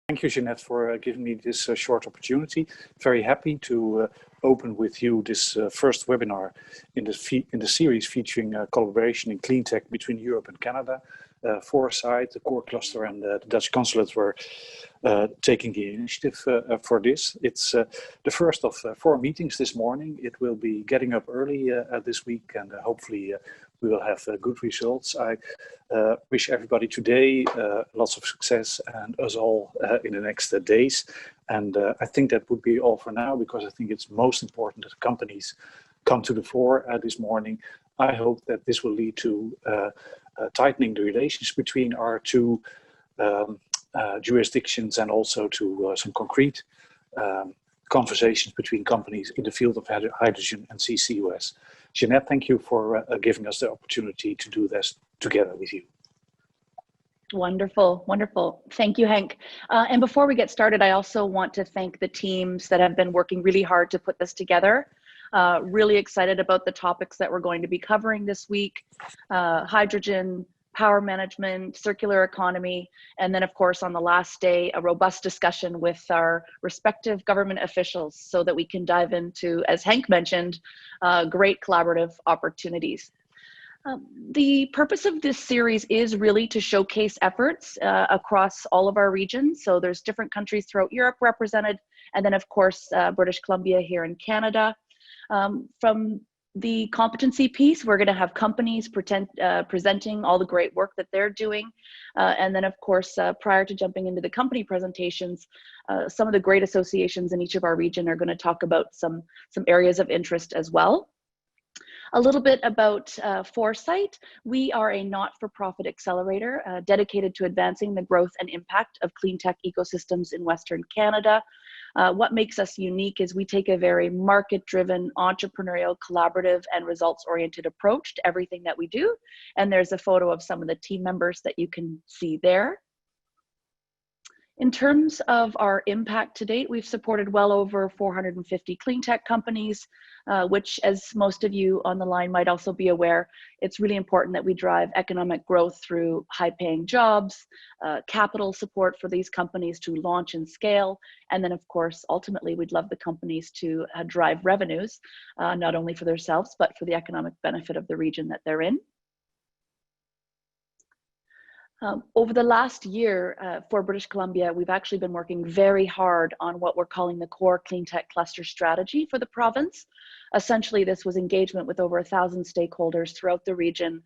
Thank you, Jeanette, for giving me this short opportunity. Very happy to open with you this first webinar in the series featuring collaboration in Cleantech between Europe and Canada. Foresight, the core cluster, and the Dutch Consulate were taking the initiative for this. It's the first of 4 meetings this morning. It will be getting up early this week, and hopefully we will have good results. I wish everybody today lots of success, and us all in the next days. And I think that would be all for now, because I think it's most important that companies come to the fore this morning. I hope that this will lead to tightening the relations between our two jurisdictions, and also to some concrete conversations between companies in the field of hydrogen and CCUS. Jeanette, thank you for giving us the opportunity to do this together with you. Wonderful, wonderful. Thank you, Henk. And before we get started, I also want to thank the teams that have been working really hard to put this together. Really excited about the topics that we're going to be covering this week: hydrogen, power management, circular economy, and then of course on the last day, a robust discussion with our respective government officials so that we can dive into, as Henk mentioned, great collaborative opportunities. The purpose of this series is really to showcase efforts across all of our regions. So there's different countries throughout Europe represented, and then of course British Columbia here in Canada. From the competency piece, we're going to have companies presenting all the great work that they're doing. And then of course, prior to jumping into the company presentations, some of the great associations in each of our region are going to talk about some areas of interest as well. A little bit about Foresight. We are a not-for-profit accelerator dedicated to advancing the growth and impact of clean tech ecosystems in Western Canada. What makes us unique is we take a very market-driven, entrepreneurial, collaborative, and results-oriented approach to everything that we do. And there's a photo of some of the team members that you can see there. In terms of our impact to date, we've supported well over 450 clean tech companies, which, as most of you on the line might also be aware, it's really important that we drive economic growth through high-paying jobs, capital support for these companies to launch and scale, and then of course, ultimately, we'd love the companies to drive revenues, not only for themselves, but for the economic benefit of the region that they're in. Over the last year for British Columbia, we've actually been working very hard on what we're calling the core clean tech cluster strategy for the province. Essentially, this was engagement with over 1,000 stakeholders throughout the region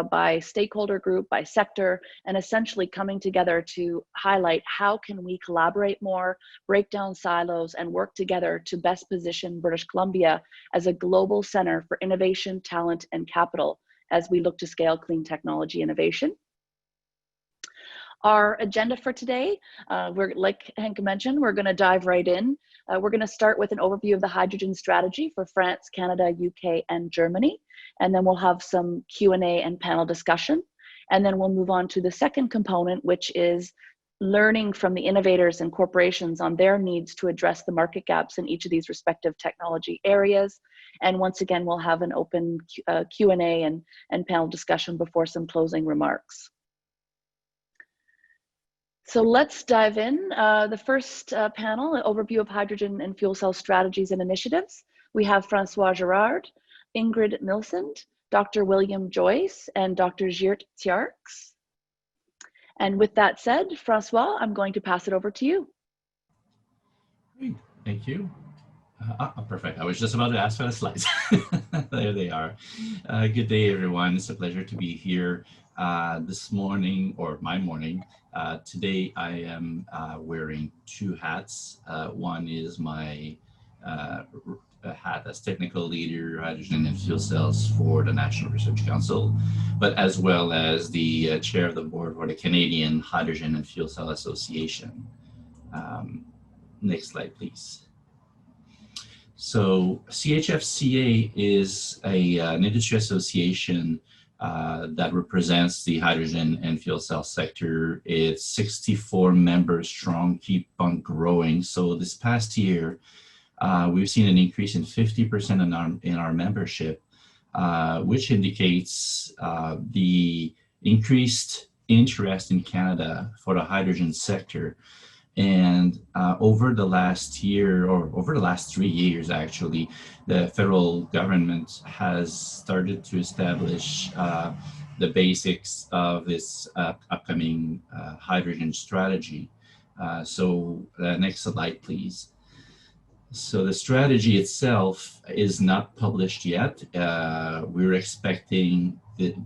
by stakeholder group, by sector, and essentially coming together to highlight how can we collaborate more, break down silos, and work together to best position British Columbia as a global center for innovation, talent, and capital as we look to scale clean technology innovation. Our agenda for today, like Henk mentioned, we're going to dive right in. We're going to start with an overview of the hydrogen strategy for France, Canada, UK, and Germany. And then we'll have some Q&A and panel discussion. And then we'll move on to the second component, which is learning from the innovators and corporations on their needs to address the market gaps in each of these respective technology areas. And once again, we'll have an open Q&A and panel discussion before some closing remarks. So let's dive in. The first panel, an overview of hydrogen and fuel cell strategies and initiatives. We have Francois Girard, Ingrid Milsend, Dr. William Joyce, and Dr. Geert Tjarks. And with that said, Francois, I'm going to pass it over to you. Great, thank you. Perfect. I was just about to ask for the slides. There they are. Good day, everyone. It's a pleasure to be here this morning, or my morning. Today I am wearing 2 hats. One is my hat as technical leader, hydrogen and fuel cells for the National Research Council, but as well as the chair of the board for the Canadian Hydrogen and Fuel Cell Association. Next slide, please. So CHFCA is an industry association that represents the hydrogen and fuel cell sector. It's 64 members strong, keep on growing. So this past year, we've seen an increase in 50% in our membership, which indicates the increased interest in Canada for the hydrogen sector. And over the last year, or over the last 3 years actually, the federal government has started to establish the basics of this upcoming hydrogen strategy. So next slide, please. So the strategy itself is not published yet. We're expecting it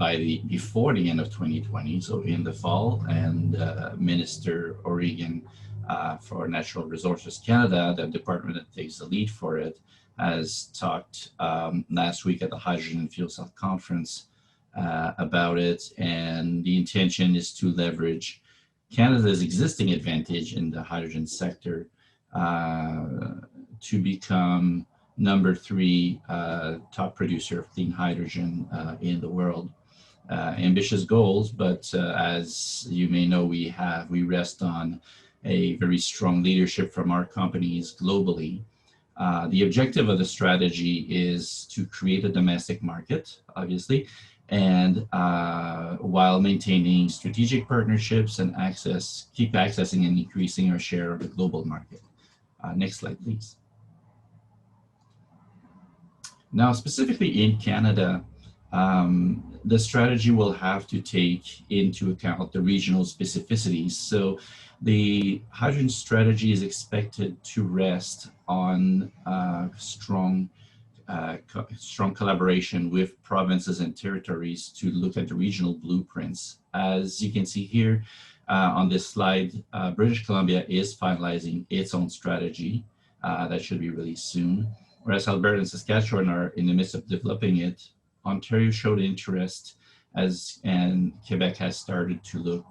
before the end of 2020, so in the fall, and Minister O'Regan for Natural Resources Canada, the department that takes the lead for it, has talked last week at the Hydrogen and Fuel Cell Conference about it, and the intention is to leverage Canada's existing advantage in the hydrogen sector to become number 3 top producer of clean hydrogen in the world. Ambitious goals, but as you may know, we rest on a very strong leadership from our companies globally. The objective of the strategy is to create a domestic market, obviously, and while maintaining strategic partnerships and keep accessing and increasing our share of the global market. Next slide, please. Now, specifically in Canada, the strategy will have to take into account the regional specificities. So the hydrogen strategy is expected to rest on strong collaboration with provinces and territories to look at the regional blueprints. As you can see here on this slide, British Columbia is finalizing its own strategy that should be released soon. Whereas Alberta and Saskatchewan are in the midst of developing it, Ontario showed interest and Quebec has started to look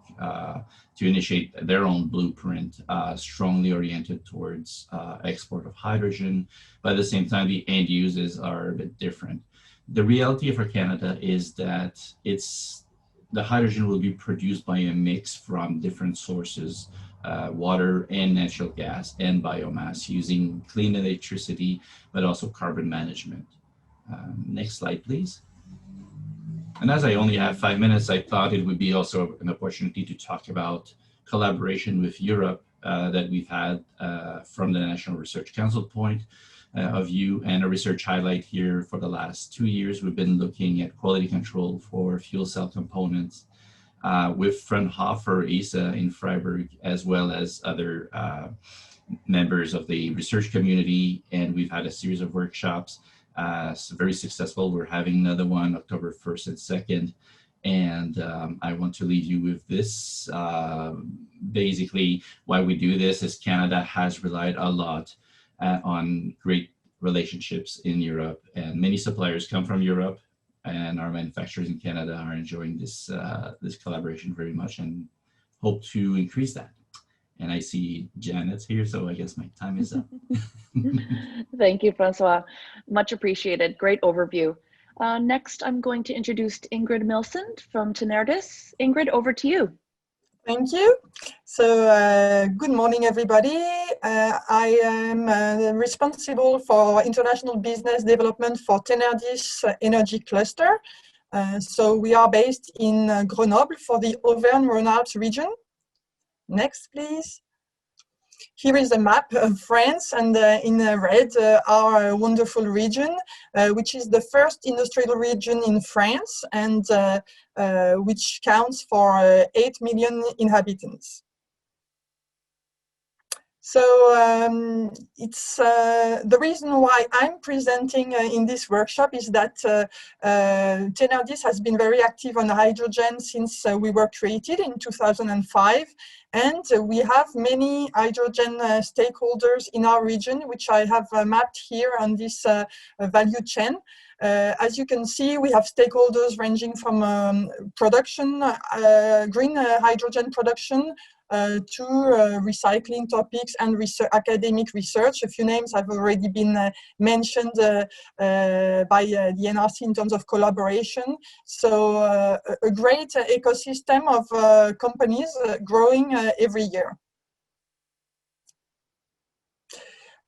to initiate their own blueprint, strongly oriented towards export of hydrogen. But at the same time, the end uses are a bit different. The reality for Canada is that the hydrogen will be produced by a mix from different sources, water and natural gas and biomass, using clean electricity, but also carbon management. Next slide, please. And as I only have 5 minutes, I thought it would be also an opportunity to talk about collaboration with Europe that we've had from the National Research Council point of view, and a research highlight here. For the last 2 years, we've been looking at quality control for fuel cell components with Fraunhofer ESA in Freiburg, as well as other members of the research community. And we've had a series of workshops, so very successful. We're having another one October 1st and 2nd. And I want to leave you with this. Basically, why we do this is Canada has relied a lot on great relationships in Europe, and many suppliers come from Europe, and our manufacturers in Canada are enjoying this collaboration very much and hope to increase that. And I see Janet's here, so I guess my time is up. Thank you, Francois. Much appreciated. Great overview. Next, I'm going to introduce Ingrid Milsund from Tenertis. Ingrid, over to you. Thank you. So good morning, everybody. I am responsible for international business development for Tenertis Energy Cluster. So we are based in Grenoble for the Auvergne-Rhône-Alpes region. Next, please. Here is a map of France, and in red our wonderful region, which is the first industrial region in France, and which counts for 8 million inhabitants. So it's the reason why I'm presenting in this workshop is that Tenertis has been very active on hydrogen since we were created in 2005, and we have many hydrogen stakeholders in our region, which I have mapped here on this value chain. As you can see, we have stakeholders ranging from production, green hydrogen production, to recycling topics and academic research. A few names have already been mentioned by the NRC in terms of collaboration. So a great ecosystem of companies growing every year.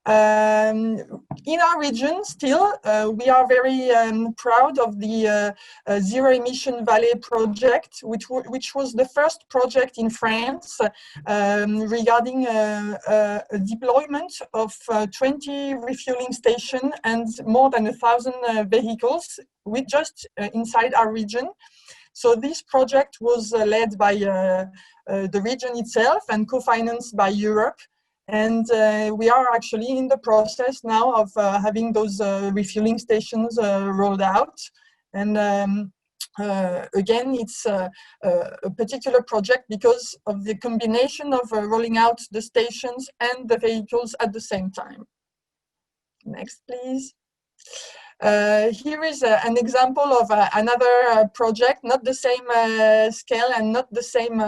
In our region, still, we are very proud of the Zero Emission Valley project, which was the first project in France regarding a deployment of 20 refueling stations and more than 1,000 vehicles just inside our region. So this project was led by the region itself and co-financed by Europe. And we are actually in the process now of having those refueling stations rolled out. And again, it's a particular project because of the combination of rolling out the stations and the vehicles at the same time. Next, please. Here is an example of another project, not the same scale and not the same,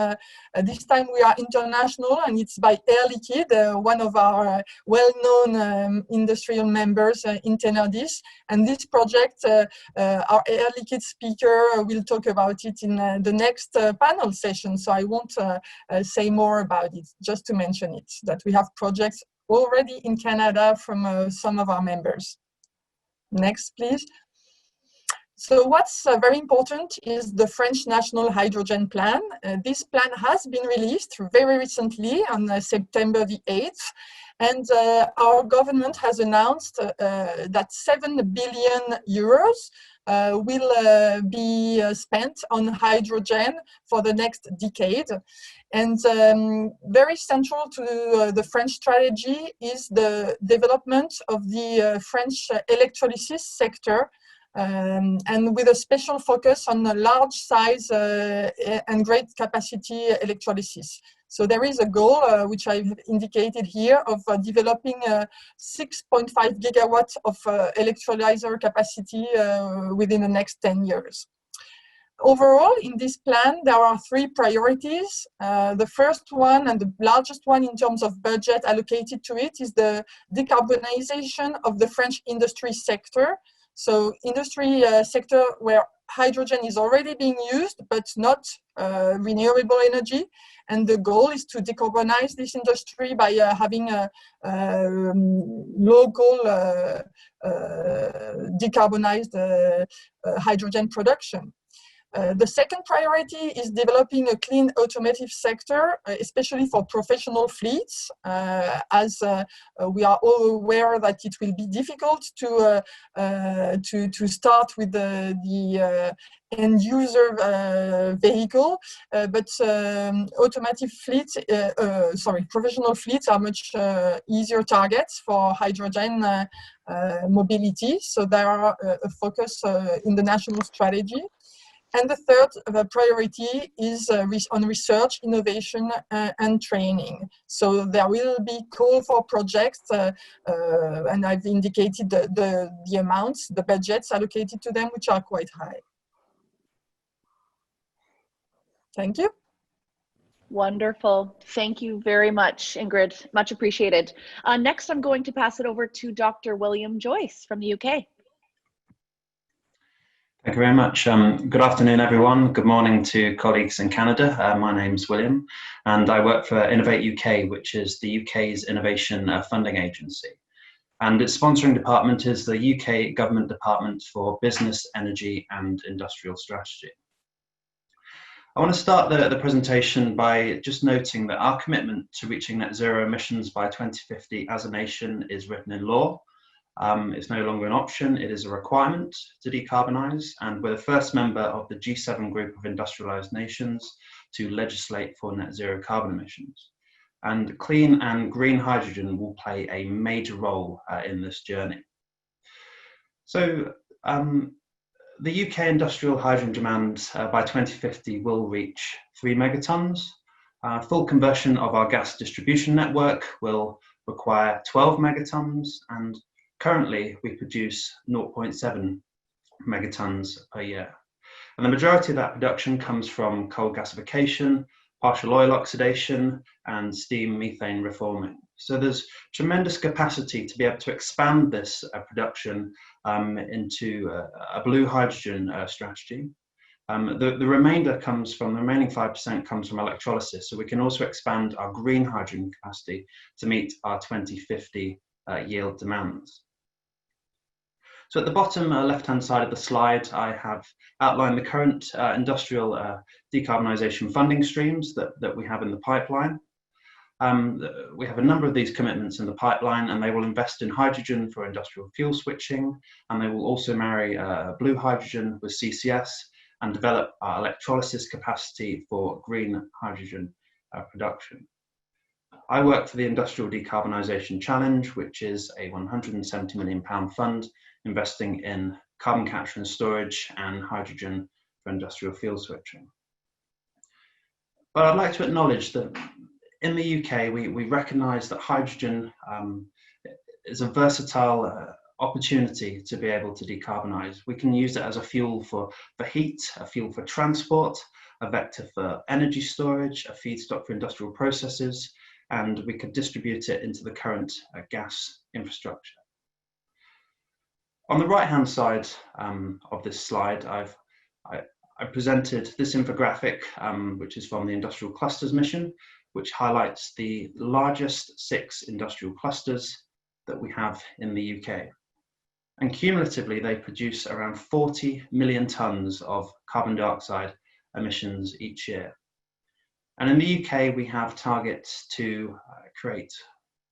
this time we are international, and it's by Air Liquide, one of our well-known industrial members in Tenardis. And this project, our Air Liquide speaker will talk about it in the next panel session, so I won't say more about it, just to mention it, that we have projects already in Canada from some of our members. Next, please. So what's very important is the French National Hydrogen Plan. This plan has been released very recently on September the 8th. And our government has announced that 7 billion euros will be spent on hydrogen for the next decade. And very central to the French strategy is the development of the French electrolysis sector, and with a special focus on the large size and great capacity electrolysis. So there is a goal, which I've indicated here, of developing 6.5 gigawatts of electrolyzer capacity within the next 10 years. Overall, in this plan, there are 3 priorities. The first one and the largest one in terms of budget allocated to it is the decarbonization of the French industry sector. So industry sector where hydrogen is already being used, but not renewable energy. And the goal is to decarbonize this industry by having a local decarbonized hydrogen production. The second priority is developing a clean automotive sector, especially for professional fleets, as we are all aware that it will be difficult to start with the end user vehicle, but automotive fleets, professional fleets are much easier targets for hydrogen mobility. So there are a focus in the national strategy. And the third priority is on research, innovation, and training. So there will be call for projects, and I've indicated the amounts, the budgets allocated to them, which are quite high. Thank you. Wonderful. Thank you very much, Ingrid. Much appreciated. Next, I'm going to pass it over to Dr. William Joyce from the UK. Thank you very much. Good afternoon, everyone. Good morning to colleagues in Canada. My name's William, and I work for Innovate UK, which is the UK's innovation funding agency. And its sponsoring department is the UK Government Department for Business, Energy and Industrial Strategy. I want to start the presentation by just noting that our commitment to reaching net zero emissions by 2050 as a nation is written in law. It's no longer an option, it is a requirement to decarbonise, and we're the first member of the G7 group of industrialised nations to legislate for net zero carbon emissions. And clean and green hydrogen will play a major role in this journey. So the UK industrial hydrogen demand by 2050 will reach 3 megatons. Full conversion of our gas distribution network will require 12 megatons, and currently, we produce 0.7 megatons per year. And the majority of that production comes from coal gasification, partial oil oxidation, and steam methane reforming. So there's tremendous capacity to be able to expand this production into a blue hydrogen strategy. The remainder comes from, the remaining 5% comes from electrolysis. So we can also expand our green hydrogen capacity to meet our 2050 yield demands. So at the bottom left-hand side of the slide, I have outlined the current industrial decarbonisation funding streams that we have in the pipeline. We have a number of these commitments in the pipeline, and they will invest in hydrogen for industrial fuel switching, and they will also marry blue hydrogen with CCS and develop electrolysis capacity for green hydrogen production. I work for the Industrial Decarbonisation Challenge, which is a £170 million fund investing in carbon capture and storage and hydrogen for industrial fuel switching. But I'd like to acknowledge that in the UK, we recognise that hydrogen is a versatile opportunity to be able to decarbonise. We can use it as a fuel for heat, a fuel for transport, a vector for energy storage, a feedstock for industrial processes, and we could distribute it into the current gas infrastructure. On the right-hand side of this slide, I presented this infographic, which is from the Industrial Clusters Mission, which highlights the largest 6 industrial clusters that we have in the UK. And cumulatively, they produce around 40 million tonnes of carbon dioxide emissions each year. And in the UK, we have targets to create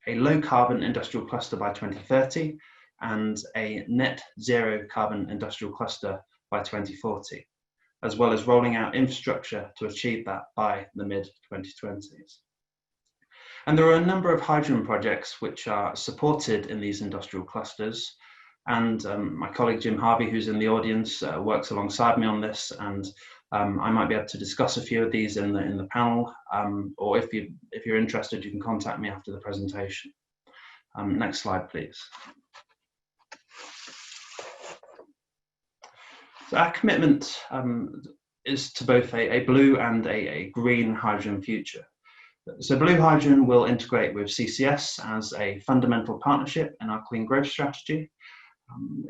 a low carbon industrial cluster by 2030 and a net zero carbon industrial cluster by 2040, as well as rolling out infrastructure to achieve that by the mid-2020s. And there are a number of hydrogen projects which are supported in these industrial clusters. And my colleague Jim Harvey, who's in the audience, works alongside me on this, and I might be able to discuss a few of these in the panel, or if you're interested, you can contact me after the presentation. Next slide, please. So our commitment is to both a blue and a green hydrogen future. So blue hydrogen will integrate with CCS as a fundamental partnership in our clean growth strategy.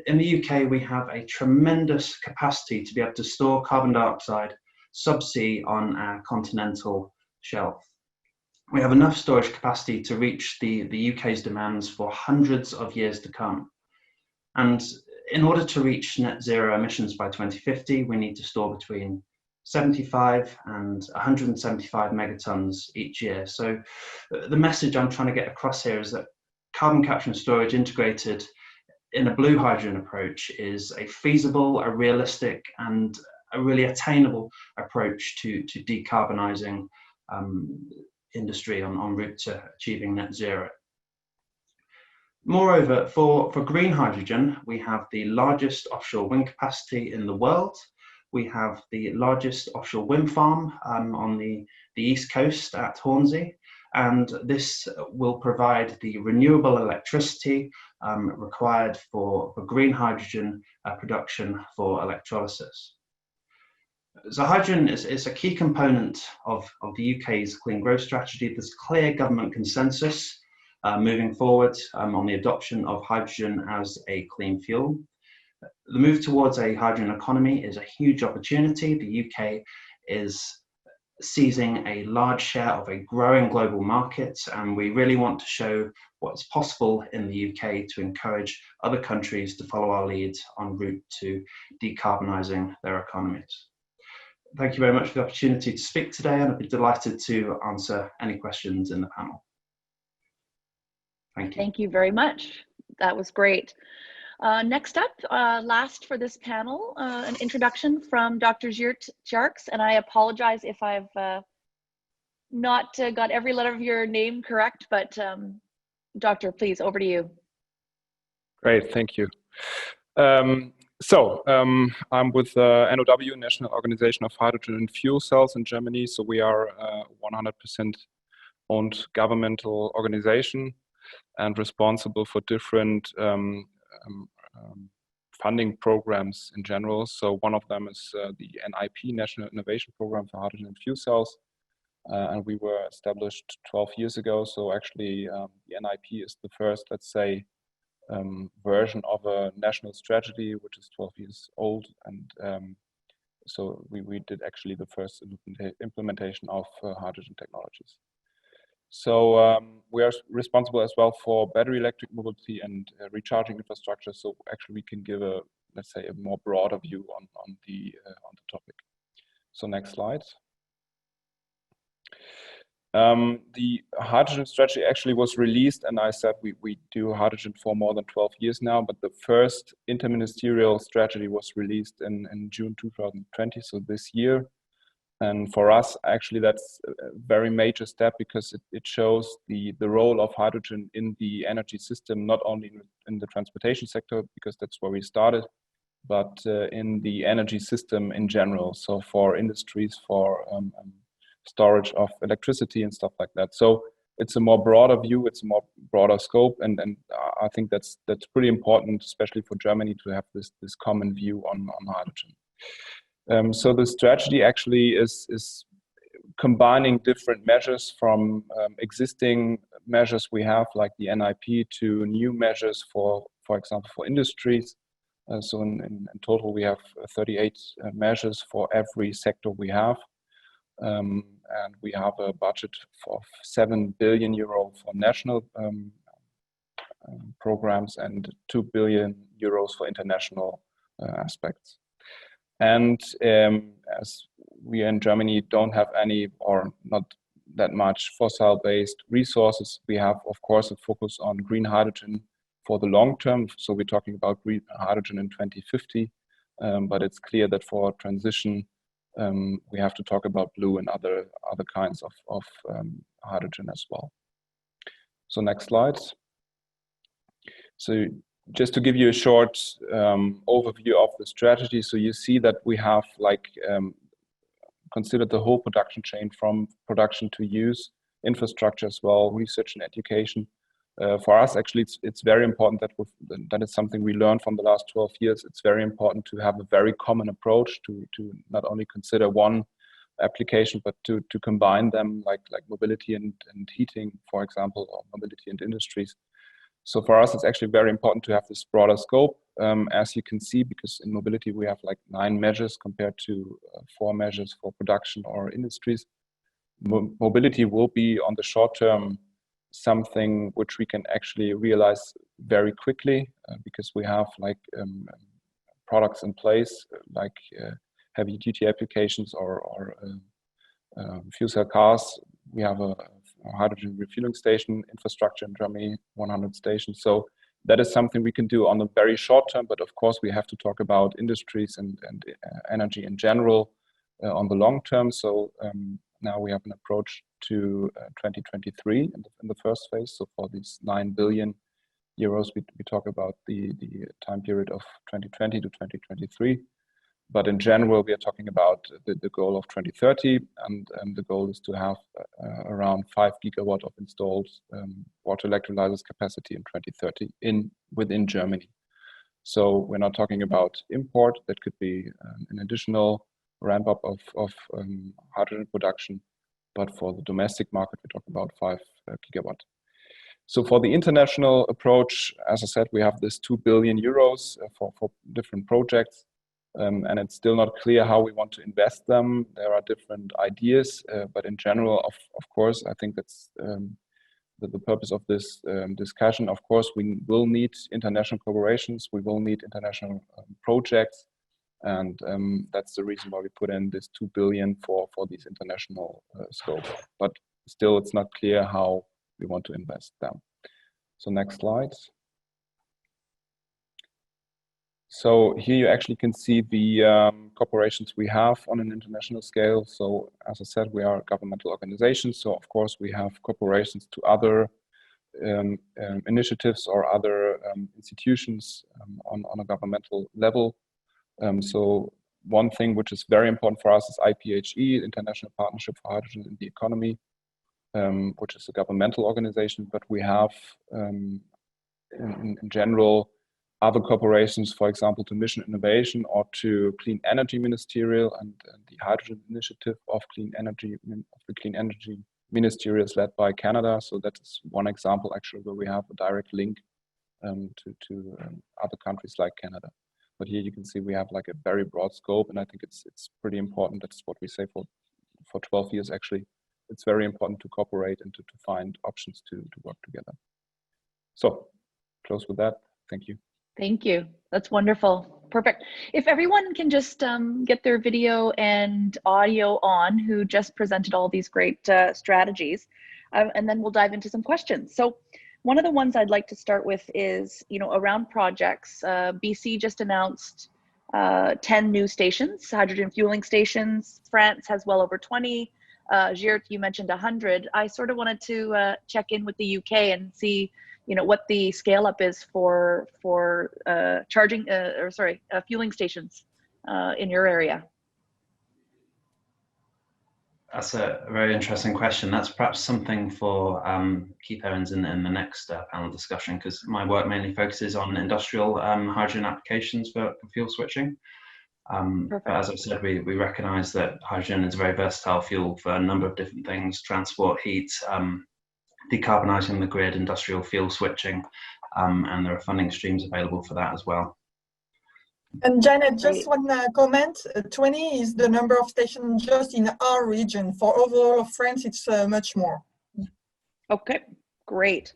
In the UK, we have a tremendous capacity to be able to store carbon dioxide subsea on our continental shelf. We have enough storage capacity to reach the UK's demands for hundreds of years to come. And in order to reach net zero emissions by 2050, we need to store between 75 and 175 megatons each year. So the message I'm trying to get across here is that carbon capture and storage integrated in a blue hydrogen approach is a feasible, a realistic, and a really attainable approach to decarbonising industry on route to achieving net zero. Moreover, for green hydrogen, we have the largest offshore wind capacity in the world. We have the largest offshore wind farm on the east coast at Hornsey, and this will provide the renewable electricity required for green hydrogen production for electrolysis. So hydrogen is a key component of the UK's clean growth strategy. There's clear government consensus moving forward on the adoption of hydrogen as a clean fuel. The move towards a hydrogen economy is a huge opportunity. The UK is seizing a large share of a growing global market, and we really want to show what's possible in the UK to encourage other countries to follow our lead en route to decarbonising their economies. Thank you very much for the opportunity to speak today, and I'd be delighted to answer any questions in the panel. Thank you. Thank you very much. That was great. Next up, last for this panel, an introduction from Dr. Tjarks, and I apologize if I've not got every letter of your name correct, but Doctor, please, over to you. Great, thank you. I'm with NOW, National Organization of Hydrogen and Fuel Cells in Germany. So we are a 100% owned governmental organization and responsible for different funding programs in general. So one of them is the NIP, National Innovation Program for Hydrogen and Fuel Cells. And we were established 12 years ago. So actually the NIP is the first, let's say, version of a national strategy, which is 12 years old. And so we did actually the first implementation of hydrogen technologies. So we are responsible as well for battery electric mobility and recharging infrastructure. So actually we can give a, let's say, a more broader view on the topic. So next slide. The hydrogen strategy actually was released, and I said we do hydrogen for more than 12 years now, but the first interministerial strategy was released in June 2020, so this year. And for us, actually, that's a very major step because it shows the role of hydrogen in the energy system, not only in the transportation sector, because that's where we started, but in the energy system in general. So for industries, for storage of electricity and stuff like that. So it's a more broader view, it's a more broader scope, and I think that's pretty important, especially for Germany, to have this common view on hydrogen. So the strategy actually is combining different measures from existing measures we have, like the NIP, to new measures for example, for industries. So in total, we have 38 measures for every sector we have. And we have a budget of 7 billion euro for national programs and 2 billion euros for international aspects. And as we in Germany don't have any or not that much fossil-based resources, we have, of course, a focus on green hydrogen for the long term. So we're talking about green hydrogen in 2050, but it's clear that for transition, we have to talk about blue and other kinds of hydrogen as well. So next slide. So just to give you a short overview of the strategy, so you see that we have considered the whole production chain from production to use, infrastructure as well, research and education. For us, actually, it's very important that is something we learned from the last 12 years. It's very important to have a very common approach to not only consider one application, but to combine them, like mobility and heating, for example, or mobility and industries. So for us, it's actually very important to have this broader scope, as you can see, because in mobility we have like 9 measures compared to 4 measures for production or industries. Mobility will be on the short term something which we can actually realize very quickly because we have products in place like heavy duty applications or fuel cell cars. We have a hydrogen refueling station infrastructure in Germany, 100 stations. So that is something we can do on a very short term, but of course we have to talk about industries and energy in general on the long term. So now we have an approach to 2023 in the first phase. So for these 9 billion euros, we talk about the time period of 2020 to 2023. But in general, we are talking about the goal of 2030, and the goal is to have around 5 gigawatt of installed water electrolyzers capacity in 2030 within Germany. So we're not talking about import. That could be an additional ramp up of hydrogen production, but for the domestic market, we talk about 5 gigawatt. So for the international approach, as I said, we have this 2 billion euros for different projects. And it's still not clear how we want to invest them. There are different ideas, but in general, of course, I think that's the purpose of this discussion. Of course, we will need international collaborations. We will need international projects. And that's the reason why we put in this 2 billion for these international scope. But still, it's not clear how we want to invest them. So next slide. So here you actually can see the corporations we have on an international scale. So as I said, we are governmental organizations. So of course we have corporations to other initiatives or other institutions on a governmental level. So one thing which is very important for us is IPHE, International Partnership for Hydrogen in the Economy, which is a governmental organization, but we have in general other corporations, for example, to Mission Innovation or to Clean Energy Ministerial and the Hydrogen Initiative of Clean Energy, of the Clean Energy Ministerial is led by Canada. So that is one example actually where we have a direct link to other countries like Canada. But here you can see we have like a very broad scope, and I think it's pretty important. That's what we say for 12 years actually, it's very important to cooperate and to find options to work together. So, close with that. Thank you. Thank you. That's wonderful. Perfect. If everyone can just get their video and audio on, who just presented all these great strategies, and then we'll dive into some questions. So one of the ones I'd like to start with is, around projects. BC just announced 10 new stations, hydrogen fueling stations. France has well over 20. Geert, you mentioned 100. I sort of wanted to check in with the UK and see, what the scale up is for fueling stations in your area. That's a very interesting question. That's perhaps something for Keith Owens in the next panel discussion, because my work mainly focuses on industrial hydrogen applications for fuel switching. But as I've said, we recognize that hydrogen is a very versatile fuel for a number of different things: transport, heat, decarbonizing the grid, industrial fuel switching, and there are funding streams available for that as well. And Janet, just one comment, 20 is the number of stations just in our region. For overall of France, it's much more. Okay, great.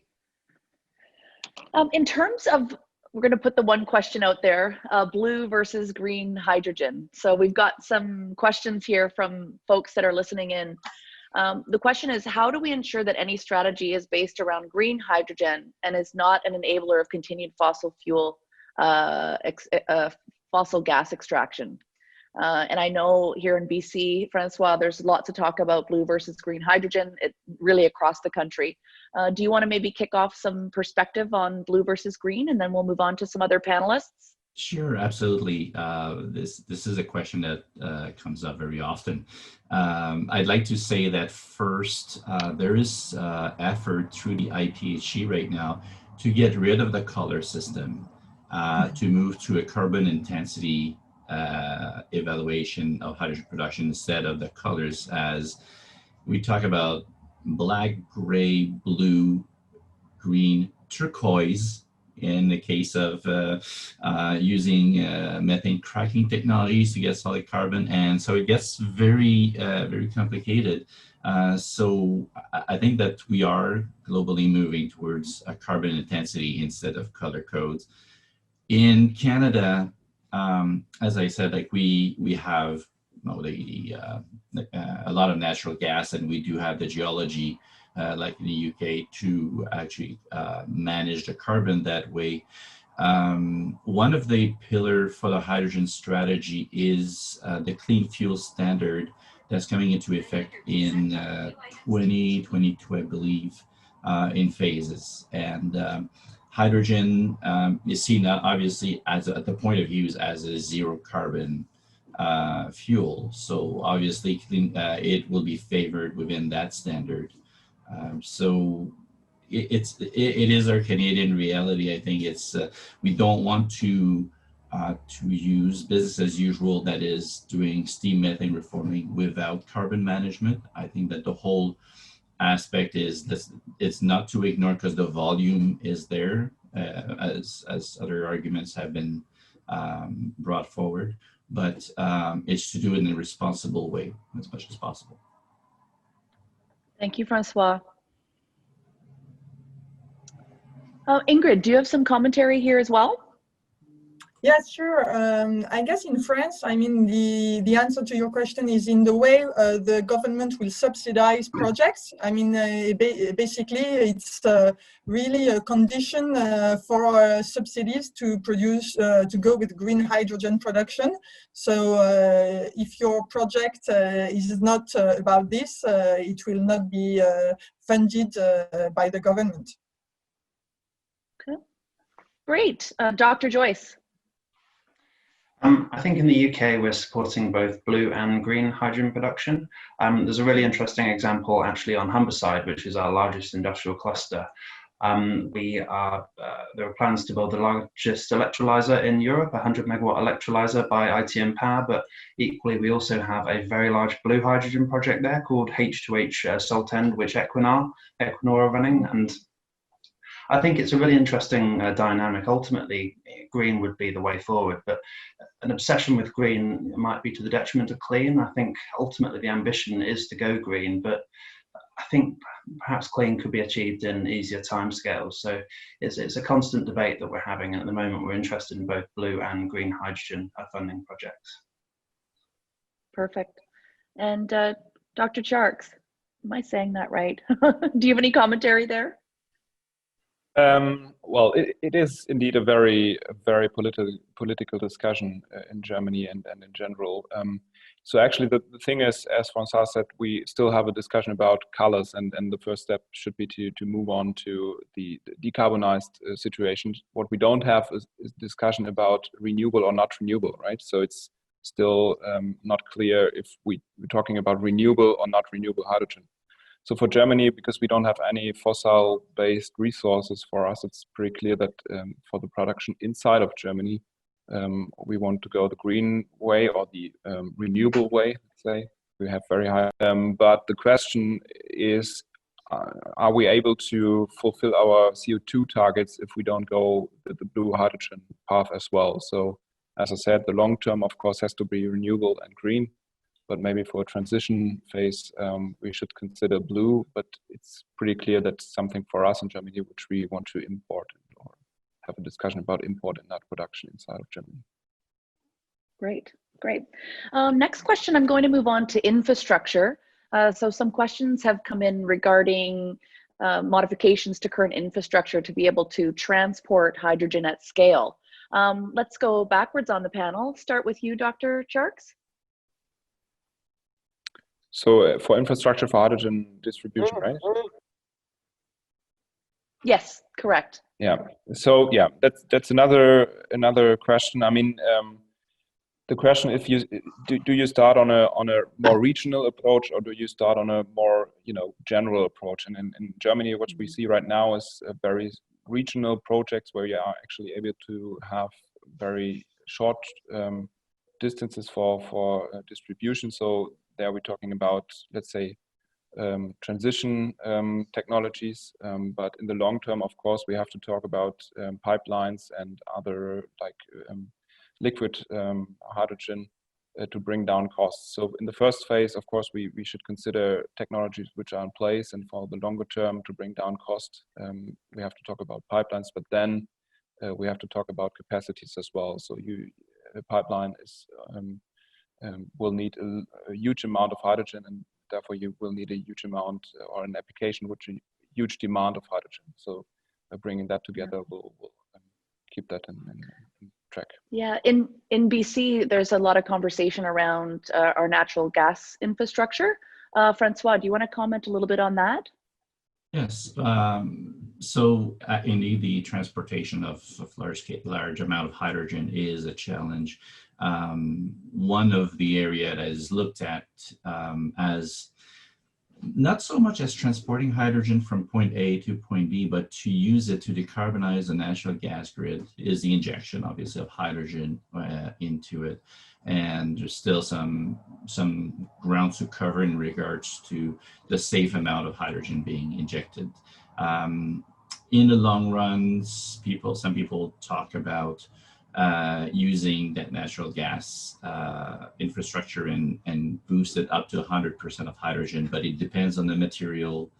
In terms of, we're going to put the one question out there, blue versus green hydrogen. So we've got some questions here from folks that are listening in. The question is, how do we ensure that any strategy is based around green hydrogen and is not an enabler of continued fossil fuel, fossil gas extraction? And I know here in BC, Francois, there's lots of talk about blue versus green hydrogen, really across the country. Do you want to maybe kick off some perspective on blue versus green, and then we'll move on to some other panelists? Sure, absolutely. This is a question that comes up very often. I'd like to say that first, there is effort through the IPHE right now to get rid of the color system, to move to a carbon intensity evaluation of hydrogen production instead of the colors, as we talk about black, gray, blue, green, turquoise, in the case of using methane cracking technologies to get solid carbon. And so it gets very, very complicated. So I think that we are globally moving towards a carbon intensity instead of color codes. In Canada, as I said, like we have a lot of natural gas, and we do have the geology like in the UK to actually manage the carbon that way. One of the pillars for the hydrogen strategy is the clean fuel standard that's coming into effect in 2022, I believe, in phases. And hydrogen is seen obviously as at the point of use as a zero carbon fuel. So obviously it will be favored within that standard. So it is our Canadian reality. I think it's we don't want to use business as usual, that is doing steam methane reforming without carbon management. I think that the whole aspect is this, it's not to ignore, because the volume is there, as other arguments have been brought forward, but it's to do it in a responsible way as much as possible. Thank you, Francois. Ingrid, do you have some commentary here as well? Yes, sure. I guess in France, I mean, the answer to your question is in the way the government will subsidize projects. I mean, basically, it's really a condition for subsidies to produce, to go with green hydrogen production. So if your project is not about this, it will not be funded by the government. Okay, great. Dr. Joyce. I think in the UK, we're supporting both blue and green hydrogen production. There's a really interesting example actually on Humberside, which is our largest industrial cluster. There are plans to build the largest electrolyzer in Europe, 100 megawatt electrolyzer by ITM Power, but equally we also have a very large blue hydrogen project there called H2H Saltend, which Equinor are running. And I think it's a really interesting dynamic. Ultimately, green would be the way forward, but an obsession with green might be to the detriment of clean. I think ultimately the ambition is to go green, but I think perhaps clean could be achieved in easier timescales. So it's a constant debate that we're having. At the moment, we're interested in both blue and green hydrogen funding projects. Perfect. And Dr. Charks, am I saying that right? Do you have any commentary there? Well, it is indeed a very political discussion in Germany and in general. So actually, the thing is, as François said, we still have a discussion about colors, and the first step should be to move on to the decarbonized situation. What we don't have is discussion about renewable or not renewable, right? So it's still not clear if we're talking about renewable or not renewable hydrogen. So for Germany, because we don't have any fossil-based resources, for us, it's pretty clear that for the production inside of Germany, we want to go the green way or the renewable way, let's say. We have very high, but the question is, are we able to fulfill our CO2 targets if we don't go the blue hydrogen path as well? So as I said, the long term, of course, has to be renewable and green. But maybe for a transition phase, we should consider blue, but it's pretty clear that's something for us in Germany which we want to import or have a discussion about import and not production inside of Germany. Great, great. Next question, I'm going to move on to infrastructure. So some questions have come in regarding modifications to current infrastructure to be able to transport hydrogen at scale. Let's go backwards on the panel. Start with you, Dr. Charks. So for infrastructure for hydrogen distribution, right? Yes, correct. Yeah. So yeah, that's another question. I mean, the question: if you do you start on a more regional approach, or do you start on a more general approach? And in Germany, what we see right now is very regional projects where you are actually able to have very short distances for distribution. So there we're talking about, let's say, transition technologies, but in the long term, of course, we have to talk about pipelines and other like liquid hydrogen to bring down costs. So in the first phase, of course, we should consider technologies which are in place, and for the longer term to bring down cost, we have to talk about pipelines, but then we have to talk about capacities as well. So a pipeline is will need a huge amount of hydrogen, and therefore you will need a huge amount or an application which a huge demand of hydrogen. So bringing that together will keep that in track. Yeah, in BC, there's a lot of conversation around our natural gas infrastructure. Francois, do you want to comment a little bit on that? Yes. So indeed, the transportation of large amount of hydrogen is a challenge. One of the area that is looked at as not so much as transporting hydrogen from point A to point B, but to use it to decarbonize the national gas grid is the injection, obviously, of hydrogen into it. And there's still some ground to cover in regards to the safe amount of hydrogen being injected. In the long run, some people talk about using that natural gas infrastructure and boost it up to 100% of hydrogen, but it depends on the material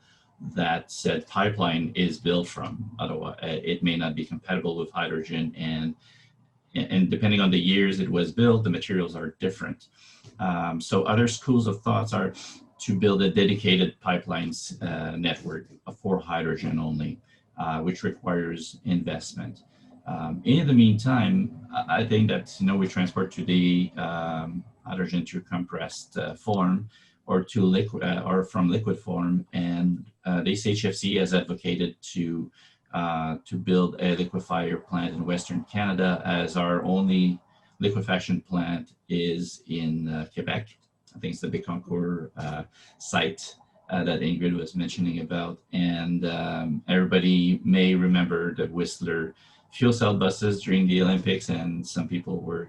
that said pipeline is built from. Otherwise, it may not be compatible with hydrogen, and depending on the years it was built, the materials are different. So other schools of thoughts are to build a dedicated pipelines network for hydrogen only, which requires investment. In the meantime, I think that we transport today hydrogen to compressed form or to liquid or from liquid form, and the CHFCA has advocated to build a liquefier plant in Western Canada, as our only liquefaction plant is in Quebec. I think it's the Bécancour site that Ingrid was mentioning about, and everybody may remember the Whistler fuel cell buses during the Olympics, and some people were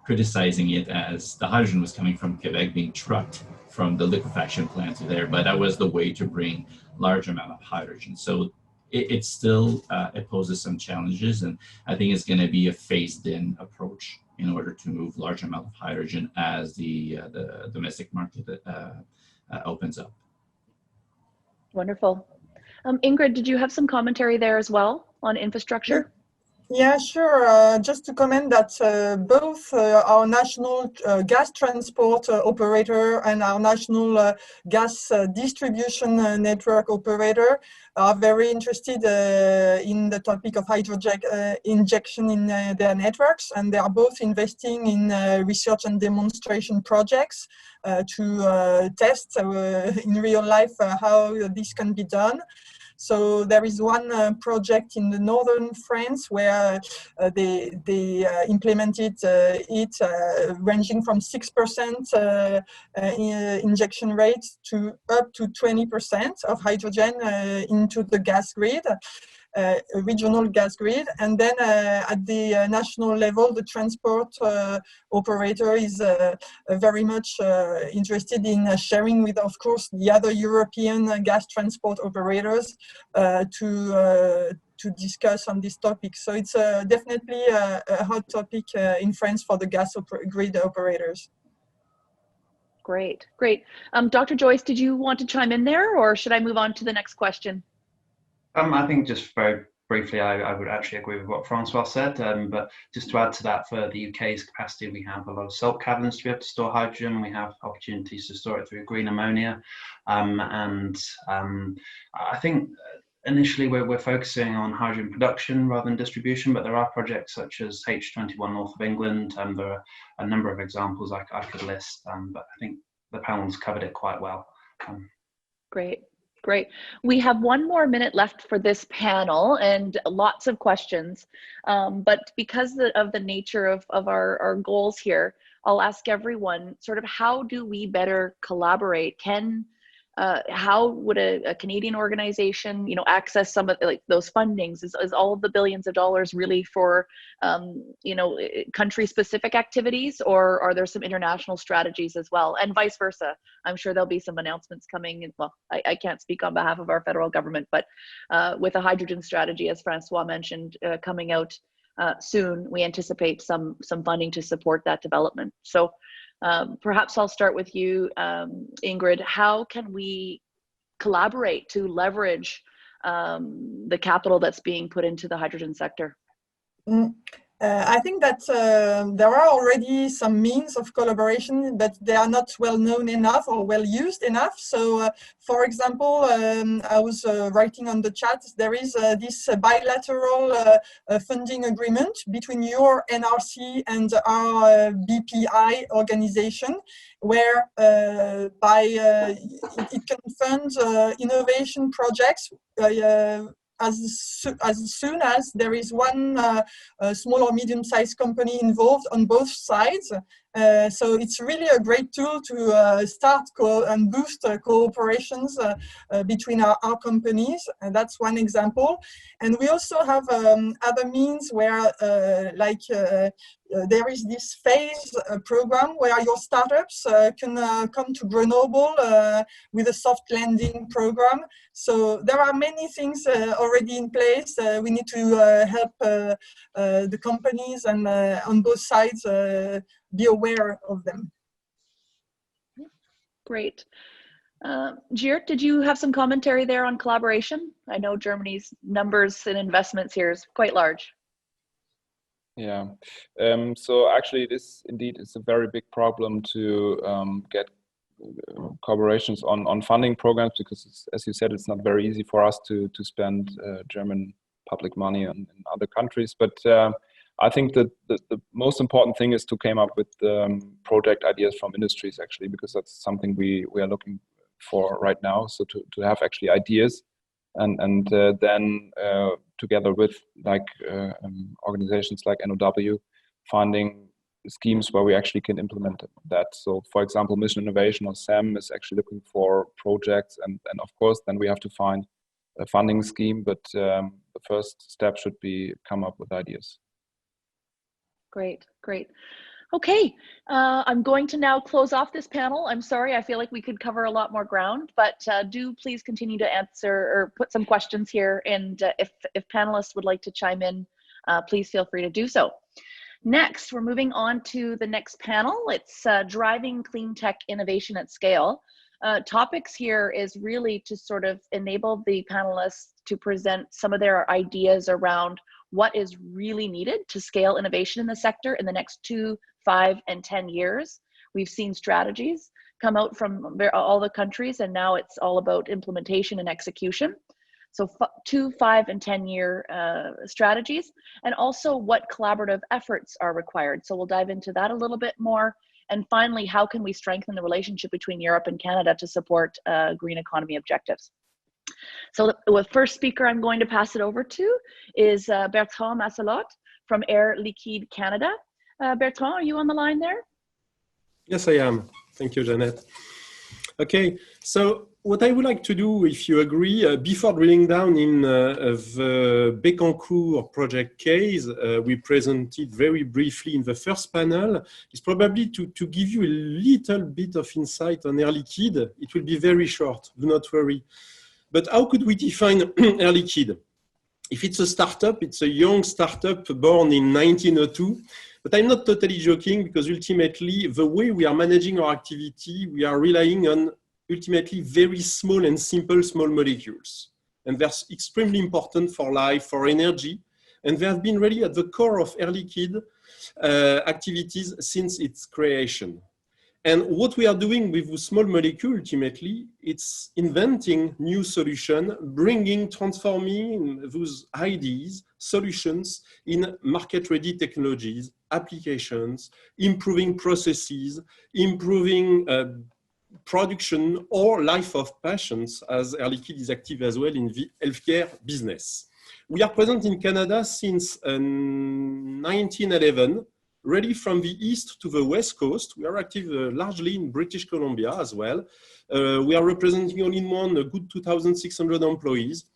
criticizing it as the hydrogen was coming from Quebec being trucked from the liquefaction plant to there, but that was the way to bring large amount of hydrogen. So it still it poses some challenges, and I think it's going to be a phased-in approach in order to move large amount of hydrogen as the domestic market opens up. Wonderful. Ingrid, did you have some commentary there as well on infrastructure? Yeah, sure. Just to comment that both our national gas transport operator and our national gas distribution network operator are very interested in the topic of hydrogen injection in their networks, and they are both investing in research and demonstration projects to test in real life how this can be done. So there is one project in the northern France where they implemented it ranging from 6% injection rate to up to 20% of hydrogen into the gas grid. Regional gas grid, and then at the national level, the transport operator is very much interested in sharing with, of course, the other European gas transport operators to discuss on this topic. So it's definitely a hot topic in France for the gas grid operators. Great, great. Dr. Joyce, did you want to chime in there, or should I move on to the next question? I think just very briefly, I would actually agree with what Francois said, but just to add to that, for the UK's capacity, we have a lot of salt caverns to be able to store hydrogen. We have opportunities to store it through green ammonia. I think initially we're focusing on hydrogen production rather than distribution, but there are projects such as H21 north of England. There are a number of examples I could list, but I think the panel's covered it quite well. Great. Great. We have 1 more minute left for this panel and lots of questions. But because of the nature of our goals here, I'll ask everyone sort of, how do we better collaborate? How would a Canadian organization, access some of those fundings? Is all of the billions of dollars really for, country-specific activities, or are there some international strategies as well? And vice versa. I'm sure there'll be some announcements coming. Well, I can't speak on behalf of our federal government, but with a hydrogen strategy, as Francois mentioned, coming out soon, we anticipate some funding to support that development. So perhaps I'll start with you, Ingrid. How can we collaborate to leverage the capital that's being put into the hydrogen sector? I think that there are already some means of collaboration, but they are not well known enough or well used enough. So, for example, I was writing on the chat, there is this bilateral funding agreement between your NRC and our BPI organization, where it can fund innovation projects as soon as there is one small or medium-sized company involved on both sides. So it's really a great tool to start and boost cooperations between our companies. And that's one example. And we also have other means where, there is this phase program where your startups can come to Grenoble with a soft landing program. So there are many things already in place. We need to help the companies and on both sides be aware of them. Great. Geert, did you have some commentary there on collaboration? I know Germany's numbers and investments here is quite large. Yeah, so actually this indeed is a very big problem to get collaborations on funding programs, because as you said, it's not very easy for us to spend German public money in other countries. But I think that the most important thing is to come up with project ideas from industries, actually, because that's something we are looking for right now. So to have actually ideas and then together with organizations like NOW, finding schemes where we actually can implement that. So for example, Mission Innovation or SAM is actually looking for projects, and of course then we have to find a funding scheme, but the first step should be come up with ideas. Great, great. Okay, I'm going to now close off this panel. I'm sorry, I feel like we could cover a lot more ground, but do please continue to answer or put some questions here. And if panelists would like to chime in, please feel free to do so. Next, we're moving on to the next panel. It's driving clean tech innovation at scale. topics here is really to sort of enable the panelists to present some of their ideas around what is really needed to scale innovation in the sector in the next 2, 5, and 10 years. We've seen strategies come out from all the countries, and now it's all about implementation and execution. So 2, 5, and 10-year strategies, and also what collaborative efforts are required. So we'll dive into that a little bit more. And finally, how can we strengthen the relationship between Europe and Canada to support green economy objectives? So the first speaker I'm going to pass it over to is Bertrand Masselot from Air Liquide Canada. Bertrand, are you on the line there? Yes, I am. Thank you, Jeanette. Okay, so what I would like to do, if you agree, before drilling down in the Bécancour project case we presented very briefly in the first panel, is probably to give you a little bit of insight on Air Liquide. It will be very short, do not worry. But how could we define Air Liquide? If it's a startup, it's a young startup born in 1902. But I'm not totally joking, because ultimately, the way we are managing our activity, we are relying on ultimately very small and simple small molecules. And they're extremely important for life, for energy. And they have been really at the core of Air Liquide activities since its creation. And what we are doing with the small molecule, ultimately, it's inventing new solutions, transforming those ideas, solutions in market-ready technologies, applications, improving processes, improving production or life of patients, as Air Liquide is active as well in the healthcare business. We are present in Canada since 1911. Really from the east to the west coast. We are active largely in British Columbia as well. We are representing all in one a good 2,600 employees.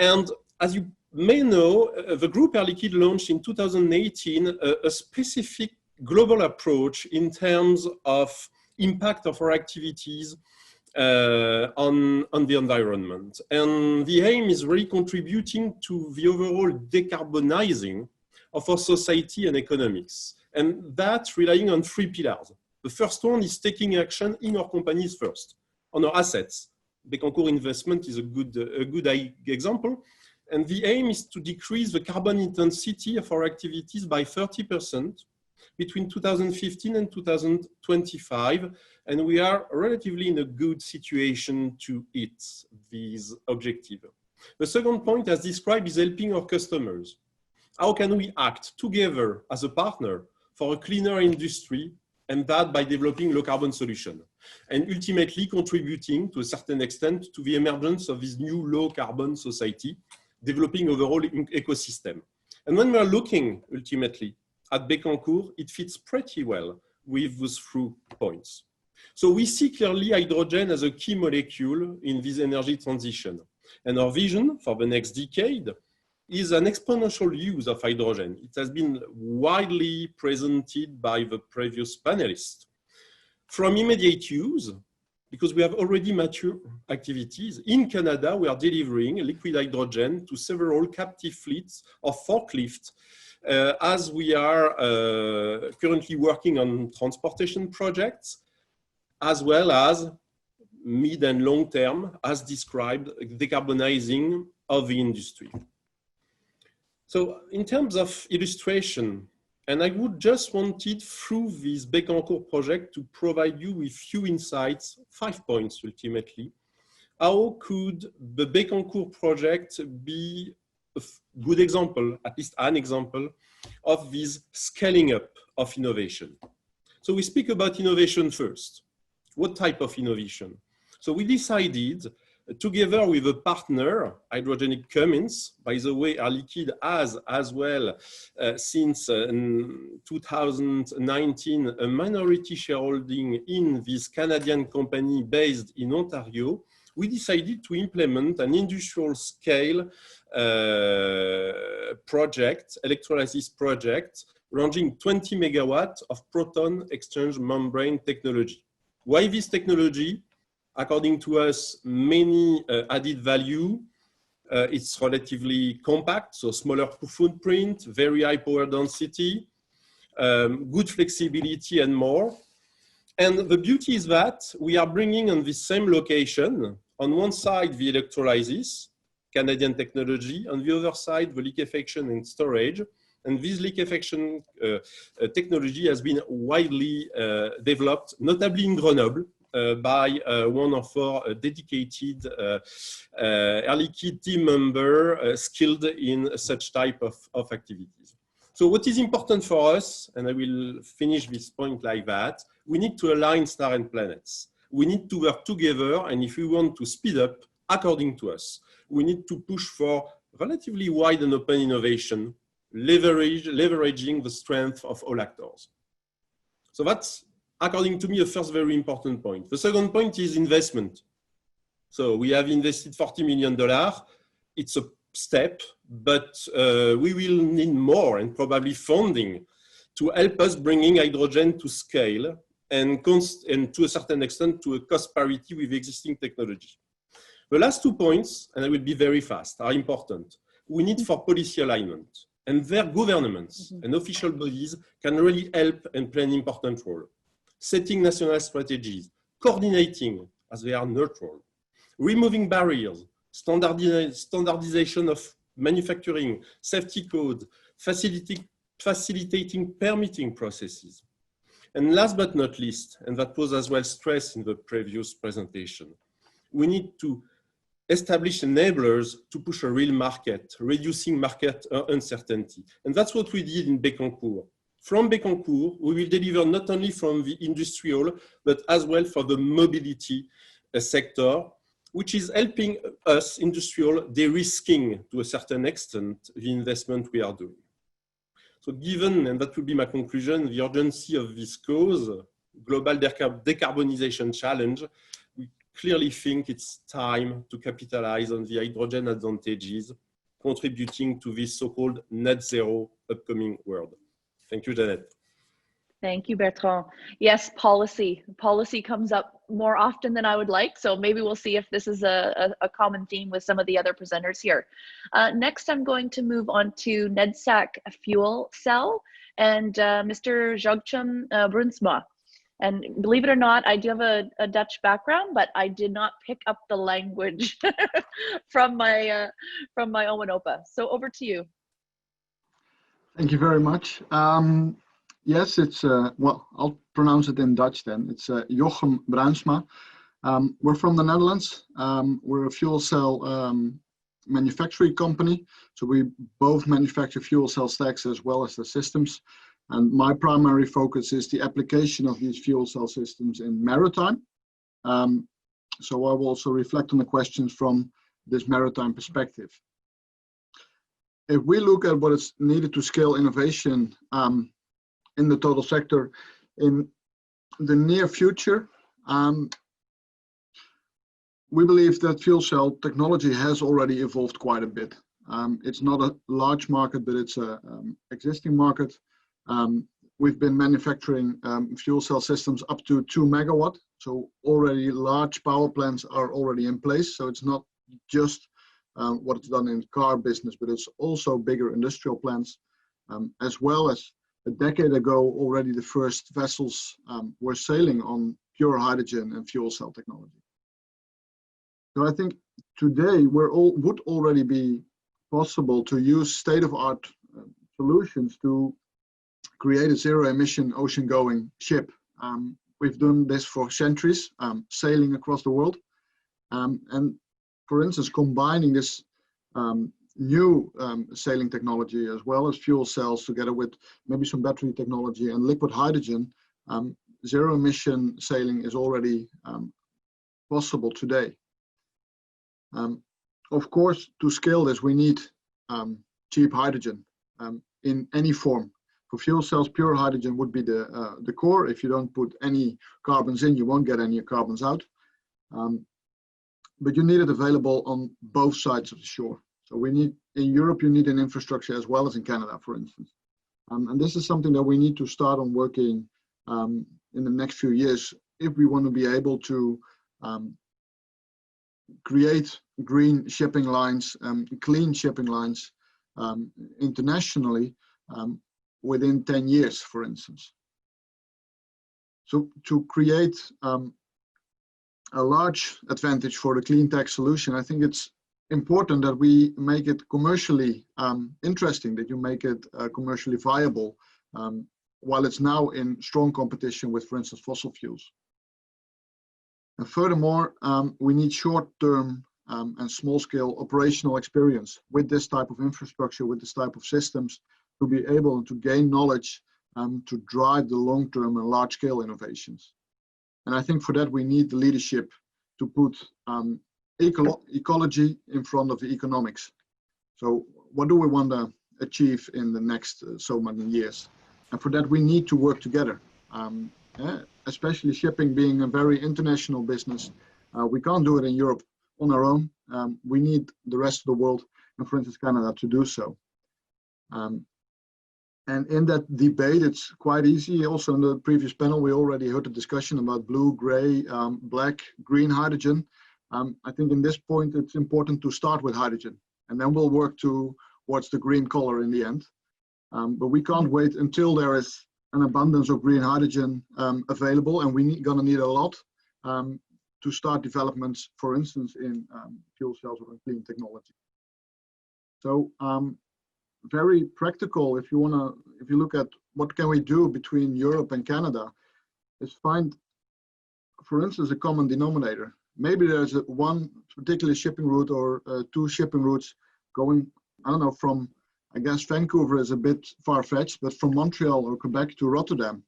And as you may know, the group Air Liquide launched in 2018 a specific global approach in terms of impact of our activities on the environment. And the aim is really contributing to the overall decarbonizing of our society and economics. And that's relying on 3 pillars. The first one is taking action in our companies first, on our assets. Bécancour investment is a good example. And the aim is to decrease the carbon intensity of our activities by 30% between 2015 and 2025. And we are relatively in a good situation to hit these objectives. The second point, as described, is helping our customers. How can we act together as a partner for a cleaner industry, and that by developing low carbon solutions, and ultimately contributing to a certain extent to the emergence of this new low carbon society, developing overall ecosystem. And when we are looking ultimately at Bécancour, it fits pretty well with those 3 points. So we see clearly hydrogen as a key molecule in this energy transition. And our vision for the next decade is an exponential use of hydrogen. It has been widely presented by the previous panelists. From immediate use, because we have already mature activities, in Canada, we are delivering liquid hydrogen to several captive fleets of forklifts, as we are currently working on transportation projects, as well as mid and long term, as described, decarbonizing of the industry. So in terms of illustration, and I would just wanted through this Bécancour project to provide you with few insights, 5 points ultimately. How could the Bécancour project be a good example, at least an example, of this scaling up of innovation? So we speak about innovation first. What type of innovation? So we decided, together with a partner, Hydrogenic Cummins, by the way, Air Liquide has as well, since 2019, a minority shareholding in this Canadian company based in Ontario. We decided to implement an industrial scale project, electrolysis project, ranging 20 megawatts of proton exchange membrane technology. Why this technology? According to us, many added value. It's relatively compact, so smaller footprint, very high power density, good flexibility and more. And the beauty is that we are bringing on this same location, on one side, the electrolysis, Canadian technology, on the other side, the liquefaction and storage. And this liquefaction technology has been widely developed, notably in Grenoble, by one of our dedicated Air Liquide team member skilled in such type of activities. So what is important for us, and I will finish this point like that, we need to align stars and planets. We need to work together, and if we want to speed up, according to us, we need to push for relatively wide and open innovation, leveraging the strength of all actors. So that's, according to me, the first very important point. The second point is investment. So we have invested $40 million. It's a step, but we will need more and probably funding to help us bringing hydrogen to scale and to a certain extent to a cost parity with existing technology. The last 2 points, and I will be very fast, are important. We need for policy alignment, and their governments and official bodies can really help and play an important role. Setting national strategies, coordinating as they are neutral, removing barriers, standardization of manufacturing, safety code, facilitating permitting processes. And last but not least, and that was as well stressed in the previous presentation, we need to establish enablers to push a real market, reducing market uncertainty. And that's what we did in Bécancour. From Bécancour, we will deliver not only from the industrial, but as well for the mobility sector, which is helping us, industrial, de-risking to a certain extent the investment we are doing. So given, and that will be my conclusion, the urgency of this cause, global decarbonization challenge, we clearly think it's time to capitalize on the hydrogen advantages, contributing to this so-called net zero upcoming world. Thank you, Janet. Thank you, Bertrand. Yes, policy. Policy comes up more often than I would like, so maybe we'll see if this is a common theme with some of the other presenters here. Next, I'm going to move on to NEDSAC fuel cell and Mr. Jogchum Brunsma. And believe it or not, I do have a Dutch background, but I did not pick up the language from my Oma and Opa. So over to you. Thank you very much. Yes, it's, well, I'll pronounce it in Dutch then. It's Jochem Bruinsma. We're from the Netherlands. We're a fuel cell manufacturing company. So we both manufacture fuel cell stacks as well as the systems. And my primary focus is the application of these fuel cell systems in maritime. So I will also reflect on the questions from this maritime perspective. If we look at what is needed to scale innovation in the total sector in the near future, we believe that fuel cell technology has already evolved quite a bit. It's not a large market, but it's an existing market. We've been manufacturing fuel cell systems up to 2 megawatt. So already large power plants are already in place. So it's not just what's done in car business, but it's also bigger industrial plants, as well as a decade ago already the first vessels were sailing on pure hydrogen and fuel cell technology. So I think today would already be possible to use state-of-art solutions to create a zero-emission ocean-going ship. We've done this for centuries, sailing across the world. And for instance, combining this new sailing technology as well as fuel cells together with maybe some battery technology and liquid hydrogen, zero-emission sailing is already possible today. Of course, to scale this, we need cheap hydrogen in any form. For fuel cells, pure hydrogen would be the core. If you don't put any carbons in, you won't get any carbons out. But you need it available on both sides of the shore. So we need, in Europe, you need an infrastructure as well as in Canada, for instance. And this is something that we need to start on working in the next few years if we want to be able to create green shipping lines, clean shipping lines internationally within 10 years, for instance. So to create a large advantage for the Cleantech solution, I think it's important that we make it commercially interesting, that you make it commercially viable, while it's now in strong competition with, for instance, fossil fuels. And furthermore, we need short-term and small-scale operational experience with this type of infrastructure, with this type of systems, to be able to gain knowledge to drive the long-term and large-scale innovations. And I think for that we need the leadership to put ecology in front of the economics. So what do we want to achieve in the next so many years? And for that we need to work together, especially shipping being a very international business. We can't do it in Europe on our own. We need the rest of the world, and for instance Canada, to do so. And in that debate, it's quite easy. Also in the previous panel, we already heard the discussion about blue, gray, black, green hydrogen. I think in this point, it's important to start with hydrogen, and then we'll work towards the green color in the end. But we can't wait until there is an abundance of green hydrogen available, and we're gonna need a lot to start developments, for instance, in fuel cells or clean technology. So very practical, if you look at what can we do between Europe and Canada, is find, for instance, a common denominator. Maybe there's one particular shipping route or two shipping routes going, I don't know, from, I guess Vancouver is a bit far-fetched, but from Montreal or Quebec to Rotterdam,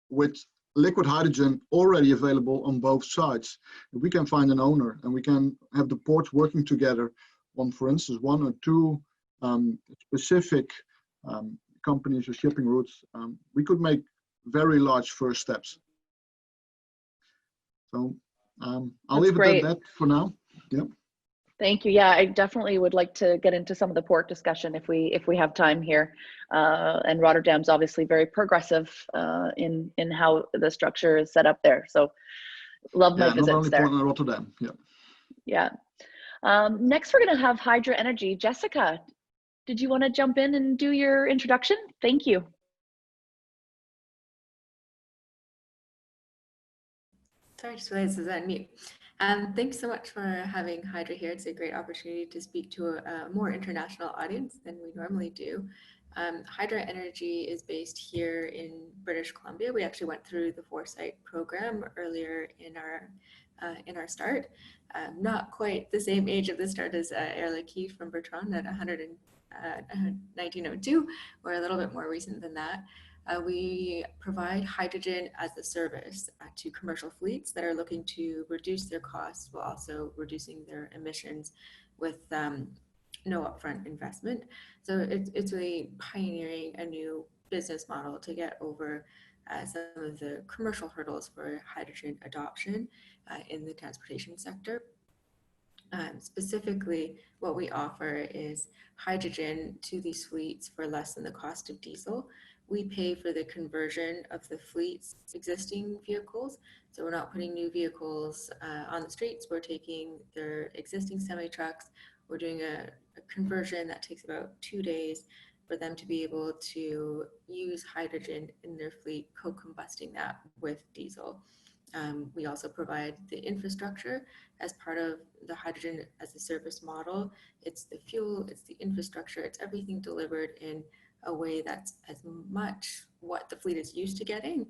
with liquid hydrogen already available on both sides. If we can find an owner and we can have the ports working together on, for instance, one or two specific companies or shipping routes, we could make very large first steps. So I'll leave it at that for now. Yep. Thank you. Yeah, I definitely would like to get into some of the port discussion if we have time here. And Rotterdam's obviously very progressive in how the structure is set up there. So love my visits not only there. Portland, Rotterdam. Yeah. Yeah. Next, we're going to have Hydra Energy. Jessica, did you want to jump in and do your introduction? Thank you. Sorry, just realized I was on mute. Thanks so much for having Hydra here. It's a great opportunity to speak to a more international audience than we normally do. Hydra Energy is based here in British Columbia. We actually went through the Foresight program earlier in our start. Not quite the same age of the start as Air Liquide from Bertrand at 1902. We're a little bit more recent than that. We provide hydrogen as a service to commercial fleets that are looking to reduce their costs while also reducing their emissions with no upfront investment. So it's really pioneering a new business model to get over some of the commercial hurdles for hydrogen adoption in the transportation sector. Specifically, what we offer is hydrogen to these fleets for less than the cost of diesel. We pay for the conversion of the fleet's existing vehicles. So we're not putting new vehicles on the streets. We're taking their existing semi-trucks. We're doing a conversion that takes about 2 days for them to be able to use hydrogen in their fleet, co-combusting that with diesel. We also provide the infrastructure as part of the hydrogen as a service model. It's the fuel, it's the infrastructure, it's everything delivered in a way that's as much what the fleet is used to getting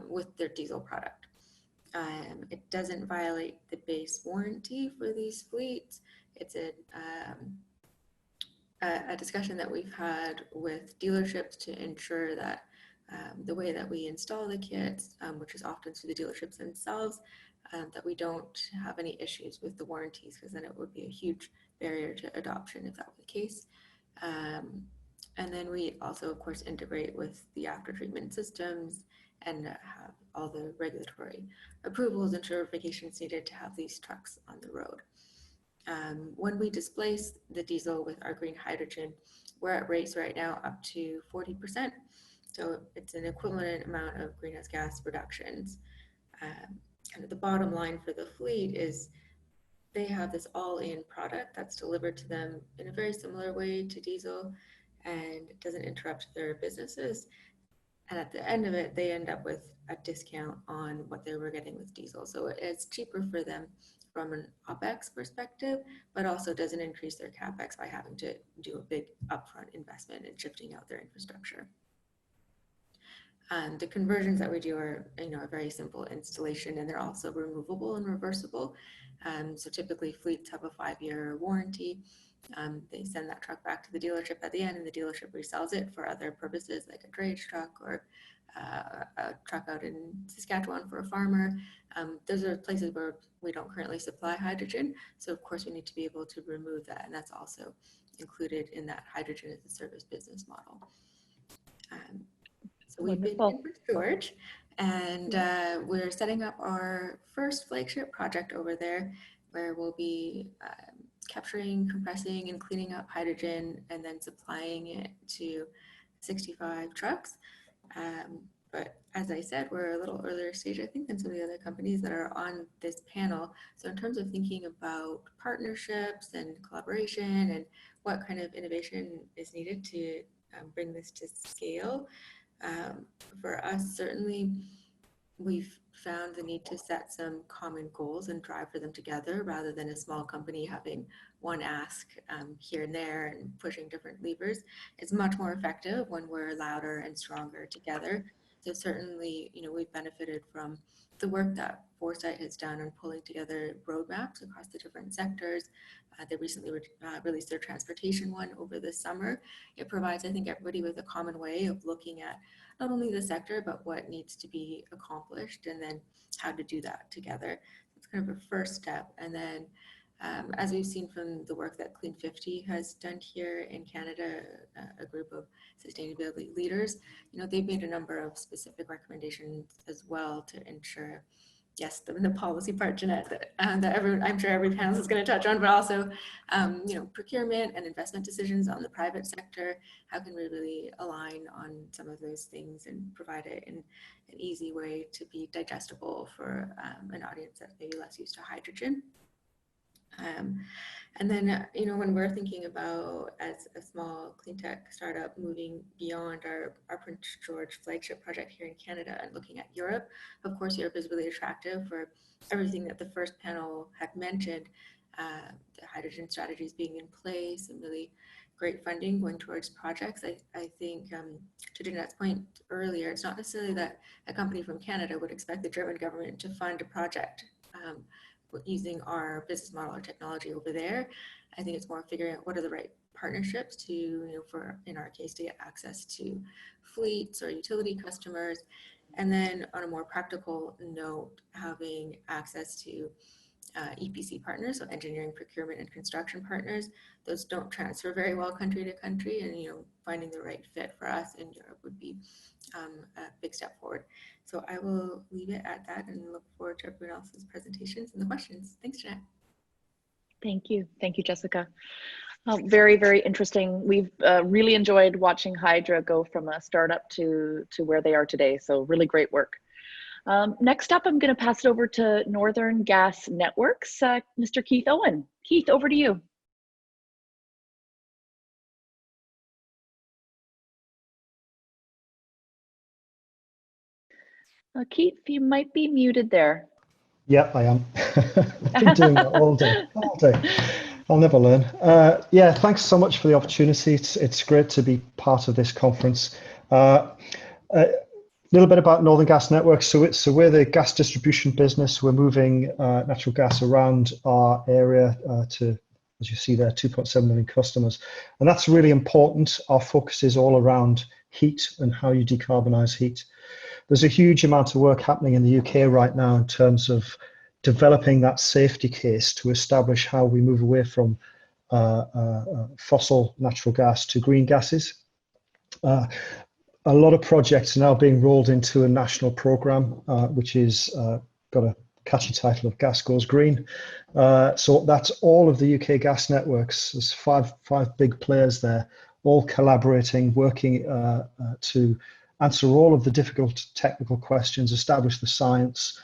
with their diesel product. It doesn't violate the base warranty for these fleets. It's a discussion that we've had with dealerships to ensure that the way that we install the kits, which is often through the dealerships themselves, that we don't have any issues with the warranties, because then it would be a huge barrier to adoption if that were the case. And then we also, of course, integrate with the after-treatment systems and have all the regulatory approvals and certifications needed to have these trucks on the road. When we displace the diesel with our green hydrogen, we're at rates right now up to 40%. So it's an equivalent amount of greenhouse gas reductions. Kind of the bottom line for the fleet is they have this all-in product that's delivered to them in a very similar way to diesel, and it doesn't interrupt their businesses. And at the end of it, they end up with a discount on what they were getting with diesel. So it's cheaper for them from an OPEX perspective, but also doesn't increase their CapEx by having to do a big upfront investment in shifting out their infrastructure. The conversions that we do are, a very simple installation, and they're also removable and reversible. So typically fleets have a 5-year warranty. They send that truck back to the dealership at the end, and the dealership resells it for other purposes, like a drayage truck or a truck out in Saskatchewan for a farmer. Those are places where we don't currently supply hydrogen. So of course we need to be able to remove that. And that's also included in that hydrogen as a service business model. So we've been in with George, and we're setting up our first flagship project over there, where we'll be capturing, compressing, and cleaning up hydrogen and then supplying it to 65 trucks. But as I said, we're a little earlier stage, I think, than some of the other companies that are on this panel. So in terms of thinking about partnerships and collaboration and what kind of innovation is needed to bring this to scale, for us, certainly, we've found the need to set some common goals and drive for them together, rather than a small company having one ask here and there and pushing different levers. It's much more effective when we're louder and stronger together. So certainly, we've benefited from the work that Foresight has done on pulling together roadmaps across the different sectors. They recently released their transportation one over the summer. It provides, I think, everybody with a common way of looking at not only the sector, but what needs to be accomplished, and then how to do that together. It's kind of a first step. And then, as we've seen from the work that Clean 50 has done here in Canada, a group of sustainability leaders, they've made a number of specific recommendations as well to ensure, yes, the policy part, Jeanette, that I'm sure every panelist is going to touch on, but also, procurement and investment decisions on the private sector. How can we really align on some of those things and provide it in an easy way to be digestible for an audience that's maybe less used to hydrogen? And then, when we're thinking about, as a small clean tech startup, moving beyond our Prince George flagship project here in Canada and looking at Europe, of course, Europe is really attractive for everything that the first panel had mentioned, the hydrogen strategies being in place and really great funding going towards projects. I think, to Jeanette's point earlier, it's not necessarily that a company from Canada would expect the German government to fund a project using our business model or technology over there. I think it's more figuring out what are the right partnerships to, for, in our case, to get access to fleets or utility customers. And then on a more practical note, having access to EPC partners, so engineering, procurement, and construction partners. Those don't transfer very well country to country, and finding the right fit for us in Europe would be a big step forward. So I will leave it at that and look forward to everyone else's presentations and the questions. Thanks, Jeanette. Thank you, Jessica. Very, very interesting. We've really enjoyed watching Hydra go from a startup to where they are today. So really great work. Next up, I'm going to pass it over to Northern Gas Networks, Mr. Keith Owen. Keith, over to you. Keith, you might be muted there. Yep, I am. I've been doing that all day. I'll never learn. Yeah, thanks so much for the opportunity. It's great to be part of this conference. A little bit about Northern Gas Networks. So we're the gas distribution business. We're moving natural gas around our area to, as you see there, 2.7 million customers. And that's really important. Our focus is all around heat and how you decarbonize heat. There's a huge amount of work happening in the UK right now in terms of developing that safety case to establish how we move away from fossil natural gas to green gases. A lot of projects are now being rolled into a national program, which is got a catchy title of Gas Goes Green. So that's all of the UK gas networks. There's five big players there, all collaborating, working to answer all of the difficult technical questions, establish the science,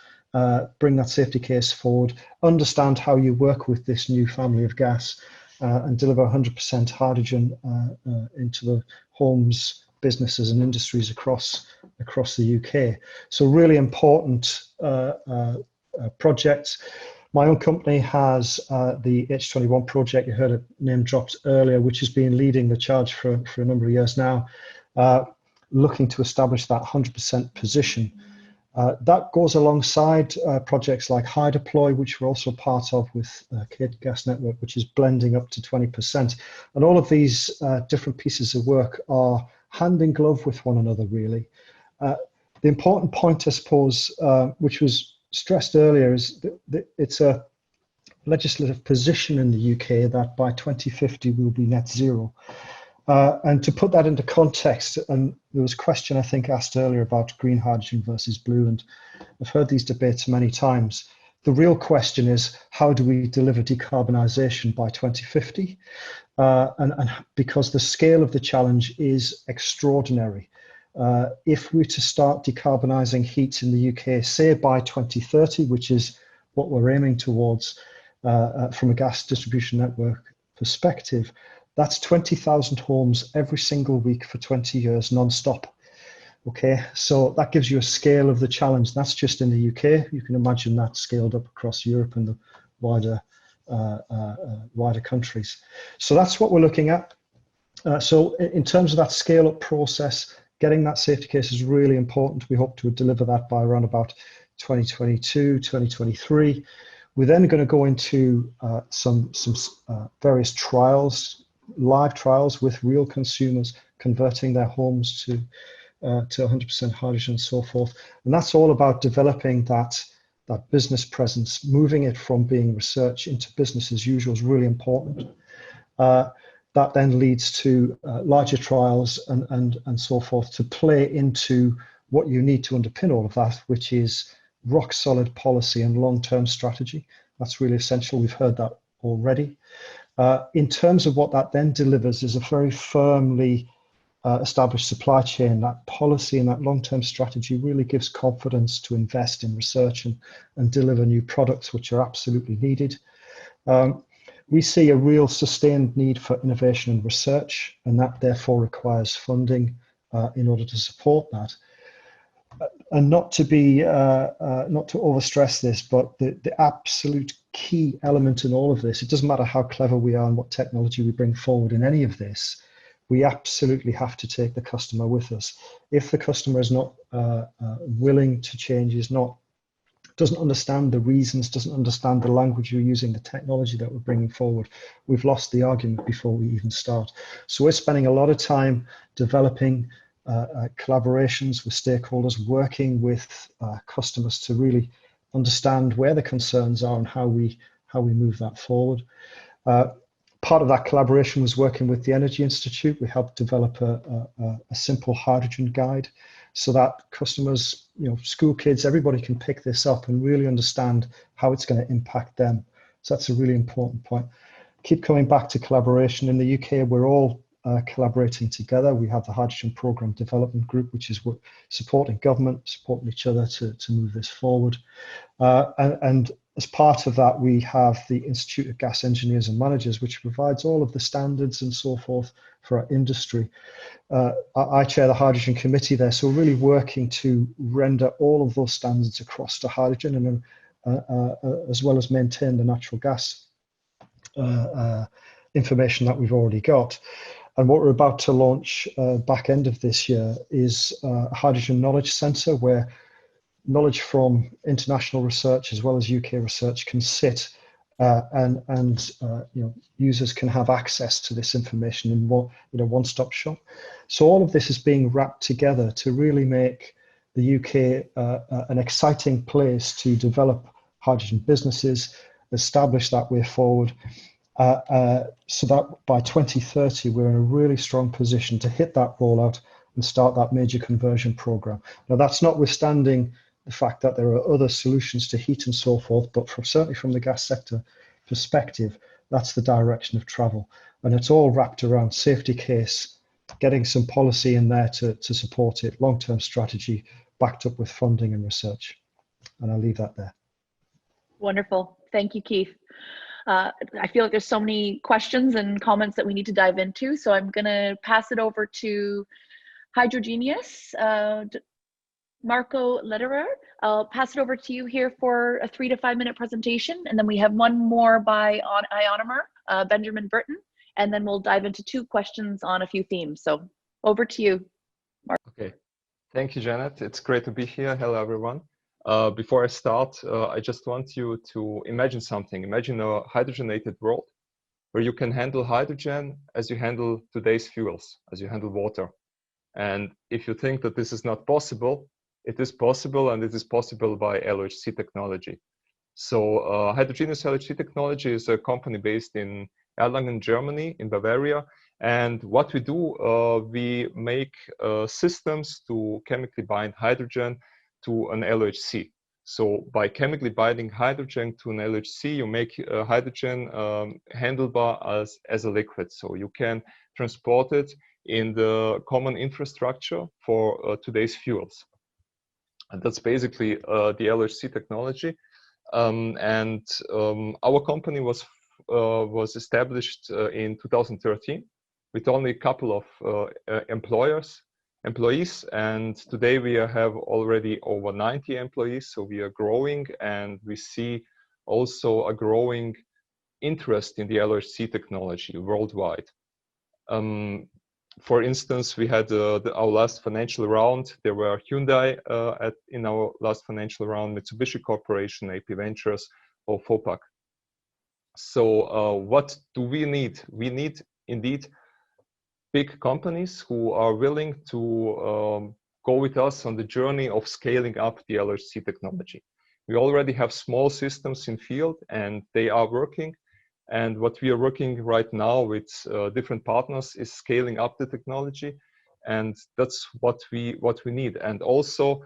bring that safety case forward, understand how you work with this new family of gas, and deliver 100% hydrogen into the homes, businesses and industries across across the UK. So really important projects. My own company has the H21 project, you heard it name dropped earlier, which has been leading the charge for a number of years now, looking to establish that 100% position. That goes alongside projects like High Deploy, which we're also part of with Cape Gas Network, which is blending up to 20%. And all of these different pieces of work are hand in glove with one another, really. The important point, I suppose, which was stressed earlier, is that it's a legislative position in the UK that by 2050 we'll be net zero. And to put that into context, and there was a question I think asked earlier about green hydrogen versus blue, and I've heard these debates many times. The real question is, how do we deliver decarbonisation by 2050? And because the scale of the challenge is extraordinary. If we're to start decarbonising heat in the UK, say by 2030, which is what we're aiming towards from a gas distribution network perspective, that's 20,000 homes every single week for 20 years non-stop. Okay, so that gives you a scale of the challenge. That's just in the UK. You can imagine that scaled up across Europe and the wider countries. So that's what we're looking at. So in terms of that scale-up process, getting that safety case is really important. We hope to deliver that by around about 2022, 2023. We're then going to go into some various trials, live trials with real consumers, converting their homes to 100% hydrogen and so forth. And that's all about developing that business presence, moving it from being research into business as usual is really important. That then leads to larger trials and so forth to play into what you need to underpin all of that, which is rock solid policy and long-term strategy. That's really essential. We've heard that already. In terms of what that then delivers is a very firmly established supply chain. That policy and that long-term strategy really gives confidence to invest in research and deliver new products, which are absolutely needed. We see a real sustained need for innovation and research, and that therefore requires funding in order to support that. And not to overstress this, but the absolute key element in all of this, it doesn't matter how clever we are and what technology we bring forward in any of this, we absolutely have to take the customer with us. If the customer is not willing to change, doesn't understand the reasons, doesn't understand the language you're using, the technology that we're bringing forward, we've lost the argument before we even start. So we're spending a lot of time developing collaborations with stakeholders, working with customers to really understand where the concerns are and how we move that forward. Part of that collaboration was working with the Energy Institute. We helped develop a simple hydrogen guide so that customers, school kids, everybody can pick this up and really understand how it's going to impact them. So that's a really important point. Keep coming back to collaboration. In the UK, we're all collaborating together. We have the Hydrogen Programme Development Group, which is supporting government, supporting each other to move this forward. And as part of that, we have the Institute of Gas Engineers and Managers, which provides all of the standards and so forth for our industry. I chair the Hydrogen Committee there, so we're really working to render all of those standards across to hydrogen, and as well as maintain the natural gas information that we've already got. And what we're about to launch back end of this year is a hydrogen knowledge centre where knowledge from international research as well as UK research can sit and users can have access to this information in one-stop shop. So all of this is being wrapped together to really make the UK an exciting place to develop hydrogen businesses, establish that way forward, so that by 2030 we're in a really strong position to hit that rollout and start that major conversion program. Now that's notwithstanding the fact that there are other solutions to heat and so forth, but certainly from the gas sector perspective, that's the direction of travel. And it's all wrapped around safety case, getting some policy in there to support it, long-term strategy backed up with funding and research. And I'll leave that there. Wonderful. Thank you, Keith. I feel like there's so many questions and comments that we need to dive into, so I'm going to pass it over to Hydrogenius. Marco Lederer, I'll pass it over to you here for a 3 to 5 minute presentation. And then we have one more by Ionomer, Benjamin Burton, and then we'll dive into 2 questions on a few themes. So over to you, Marco. Okay, thank you, Janet. It's great to be here. Hello, everyone. Before I start, I just want you to imagine something. Imagine a hydrogenated world where you can handle hydrogen as you handle today's fuels, as you handle water. And if you think that this is not possible, it is possible, and it is possible by LHC technology. So Hydrogenous LHC Technology is a company based in Erlangen, Germany, in Bavaria. And what we do, we make systems to chemically bind hydrogen to an LHC. So by chemically binding hydrogen to an LHC, you make hydrogen handlebar as a liquid. So you can transport it in the common infrastructure for today's fuels. And that's basically the LHC technology. Our company was established in 2013 with only a couple of employees, and today we have already over 90 employees, so we are growing, and we see also a growing interest in the LHC technology worldwide. For instance, we had our last financial round. There were Hyundai in our last financial round, Mitsubishi Corporation, AP Ventures, or FOPAC. So what do we need? We need indeed big companies who are willing to go with us on the journey of scaling up the LHC technology. We already have small systems in field, and they are working. And what we are working right now with different partners is scaling up the technology, and that's what we need. And also,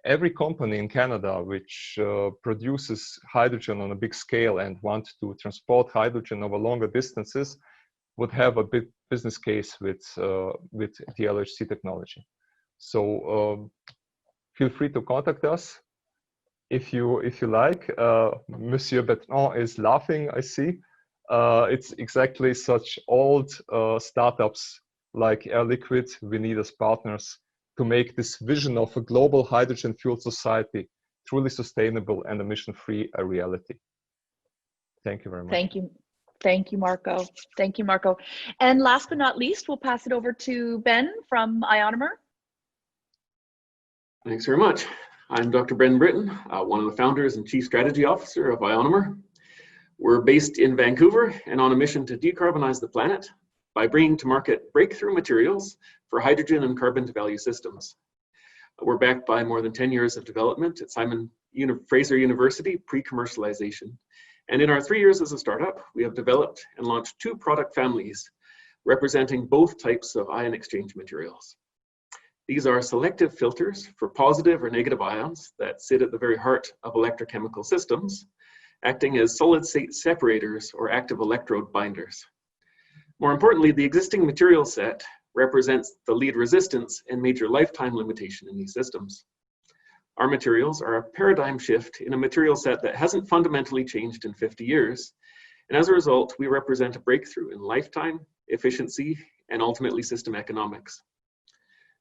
every company in Canada which produces hydrogen on a big scale and wants to transport hydrogen over longer distances would have a big business case with the LHC technology. So feel free to contact us if you like. Monsieur Bertrand is laughing, I see. It's exactly such old startups like Air Liquide we need as partners to make this vision of a global hydrogen fuel society truly sustainable and emission-free a reality. Thank you very much. Thank you. Thank you, Marco. Thank you, Marco. And last but not least, we'll pass it over to Ben from Ionomer. Thanks very much. I'm Dr. Ben Britton, one of the founders and Chief Strategy Officer of Ionomer. We're based in Vancouver and on a mission to decarbonize the planet by bringing to market breakthrough materials for hydrogen and carbon to value systems. We're backed by more than 10 years of development at Simon Fraser University pre-commercialization. And in our 3 years as a startup, we have developed and launched 2 product families representing both types of ion exchange materials. These are selective filters for positive or negative ions that sit at the very heart of electrochemical systems, acting as solid state separators or active electrode binders. More importantly, the existing material set represents the lead resistance and major lifetime limitation in these systems. Our materials are a paradigm shift in a material set that hasn't fundamentally changed in 50 years. And as a result, we represent a breakthrough in lifetime, efficiency, and ultimately system economics.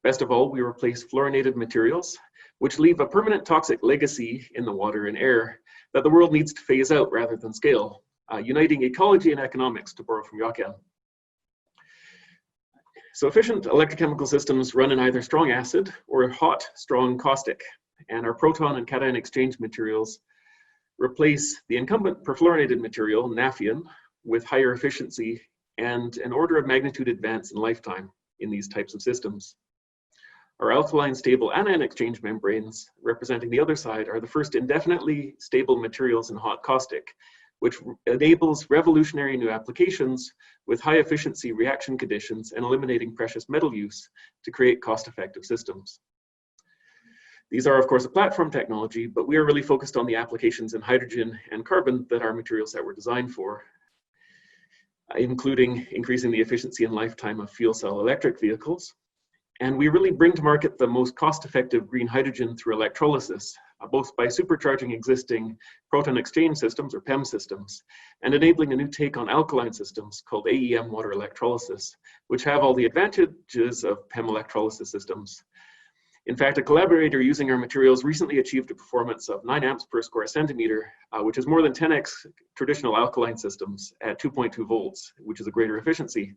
Best of all, we replace fluorinated materials, which leave a permanent toxic legacy in the water and air that the world needs to phase out rather than scale, uniting ecology and economics, to borrow from Jochen. So efficient electrochemical systems run in either strong acid or hot, strong caustic, and our proton and cation exchange materials replace the incumbent perfluorinated material, naphthalene, with higher efficiency and an order of magnitude advance in lifetime in these types of systems. Our alkaline stable anion exchange membranes, representing the other side, are the first indefinitely stable materials in hot caustic, which enables revolutionary new applications with high efficiency reaction conditions and eliminating precious metal use to create cost-effective systems. These are, of course, a platform technology, but we are really focused on the applications in hydrogen and carbon that our material set were designed for, including increasing the efficiency and lifetime of fuel cell electric vehicles. And we really bring to market the most cost-effective green hydrogen through electrolysis, both by supercharging existing proton exchange systems, or PEM systems, and enabling a new take on alkaline systems called AEM water electrolysis, which have all the advantages of PEM electrolysis systems, In fact, a collaborator using our materials recently achieved a performance of 9 amps per square centimeter, which is more than 10x traditional alkaline systems at 2.2 volts, which is a greater efficiency,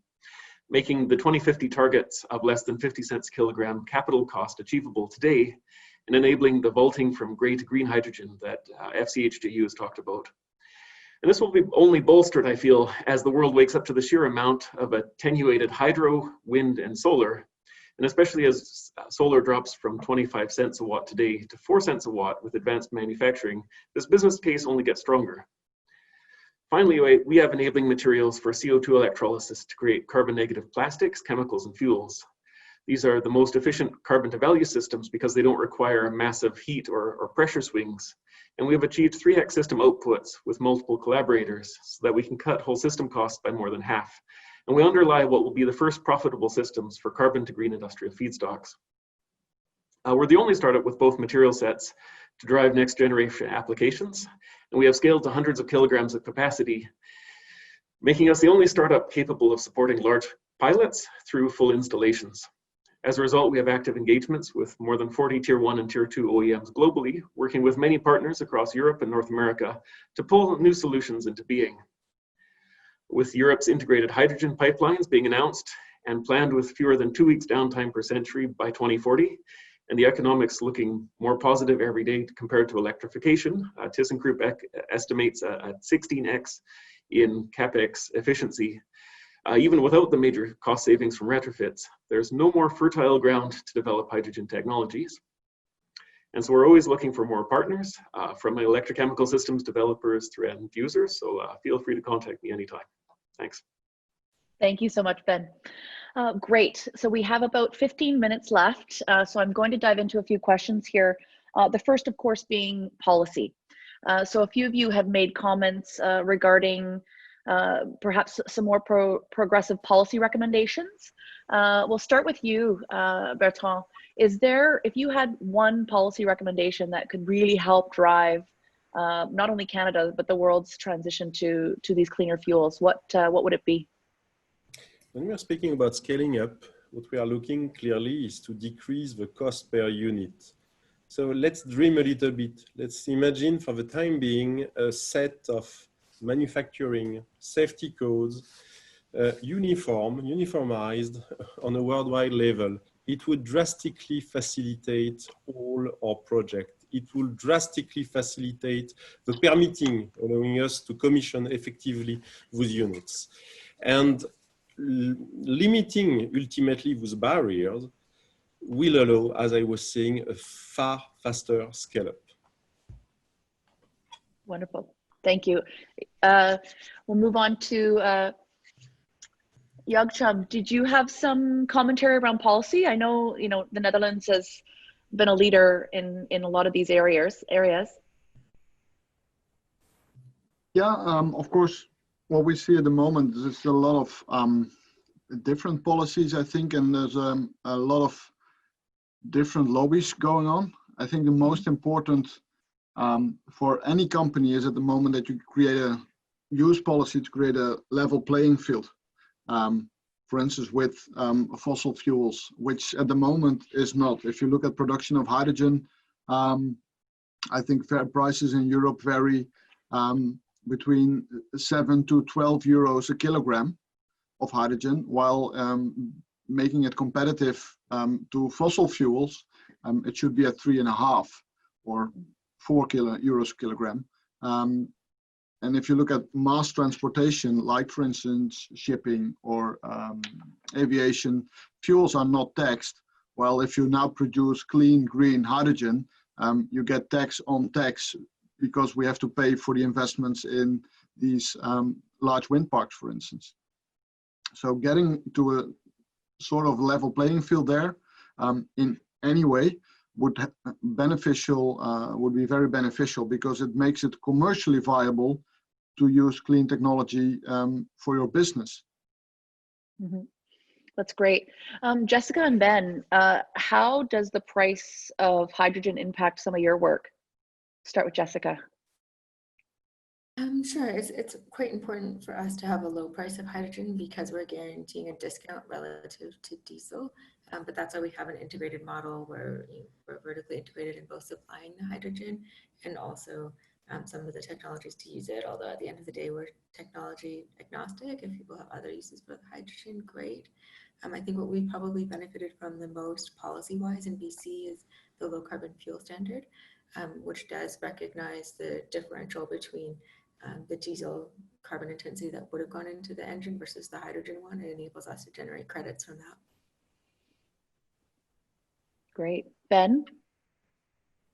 making the 2050 targets of less than 50 cents kilogram capital cost achievable today, and enabling the vaulting from gray to green hydrogen that FCHJU has talked about. And this will be only bolstered, I feel, as the world wakes up to the sheer amount of attenuated hydro, wind, and solar, and especially as solar drops from 25 cents a watt today to 4 cents a watt with advanced manufacturing, this business case only gets stronger. Finally, we have enabling materials for CO2 electrolysis to create carbon-negative plastics, chemicals, and fuels. These are the most efficient carbon-to-value systems because they don't require massive heat or pressure swings. And we have achieved 3x system outputs with multiple collaborators so that we can cut whole system costs by more than half. And we underlie what will be the first profitable systems for carbon to green industrial feedstocks. We're the only startup with both material sets to drive next generation applications. And we have scaled to hundreds of kilograms of capacity, making us the only startup capable of supporting large pilots through full installations. As a result, we have active engagements with more than 40 tier 1 and tier 2 OEMs globally, working with many partners across Europe and North America to pull new solutions into being. With Europe's integrated hydrogen pipelines being announced and planned with fewer than 2 weeks downtime per century by 2040, and the economics looking more positive every day compared to electrification, ThyssenKrupp estimates a 16x in CapEx efficiency. Even without the major cost savings from retrofits, there's no more fertile ground to develop hydrogen technologies. And so we're always looking for more partners from electrochemical systems developers through end users. So feel free to contact me anytime. Thanks. Thank you so much, Ben. Great. So we have about 15 minutes left. So I'm going to dive into a few questions here. The first, of course, being policy. So a few of you have made comments regarding perhaps some more progressive policy recommendations. We'll start with you, Bertrand. Is there, if you had one policy recommendation that could really help drive not only Canada, but the world's transition to these cleaner fuels, what would it be? When we are speaking about scaling up, what we are looking clearly is to decrease the cost per unit. So let's dream a little bit. Let's imagine for the time being a set of manufacturing safety codes, uniformized on a worldwide level. It would drastically facilitate all our projects. It will drastically facilitate the permitting, allowing us to commission effectively those units. And limiting ultimately those barriers will allow, as I was saying, a far faster scale up. Wonderful. Thank you. We'll move on to Yagchum. Did you have some commentary around policy? I know, the Netherlands has been a leader in a lot of these areas. Yeah, of course, what we see at the moment is a lot of different policies, I think, and there's a lot of different lobbies going on. I think the most important for any company is at the moment that you create a use policy to create a level playing field. For instance, with fossil fuels, which at the moment is not. If you look at production of hydrogen, I think fair prices in Europe vary between 7 to 12 euros a kilogram of hydrogen, while making it competitive to fossil fuels, it should be at 3.5 or 4 euros a kilogram. And if you look at mass transportation, like for instance, shipping or aviation, fuels are not taxed. While if you now produce clean green hydrogen, you get tax on tax because we have to pay for the investments in these large wind parks, for instance. So getting to a sort of level playing field there in any way would be very beneficial because it makes it commercially viable to use clean technology for your business. Mm-hmm. That's great. Jessica and Ben, how does the price of hydrogen impact some of your work? Start with Jessica. Sure, it's quite important for us to have a low price of hydrogen because we're guaranteeing a discount relative to diesel but that's why we have an integrated model where we're vertically integrated in both supplying the hydrogen and also some of the technologies to use it. Although at the end of the day, we're technology agnostic. If people have other uses for the hydrogen, great. I think what we've probably benefited from the most policy-wise in BC is the low carbon fuel standard, which does recognize the differential between the diesel carbon intensity that would have gone into the engine versus the hydrogen one. It enables us to generate credits from that. Great. Ben?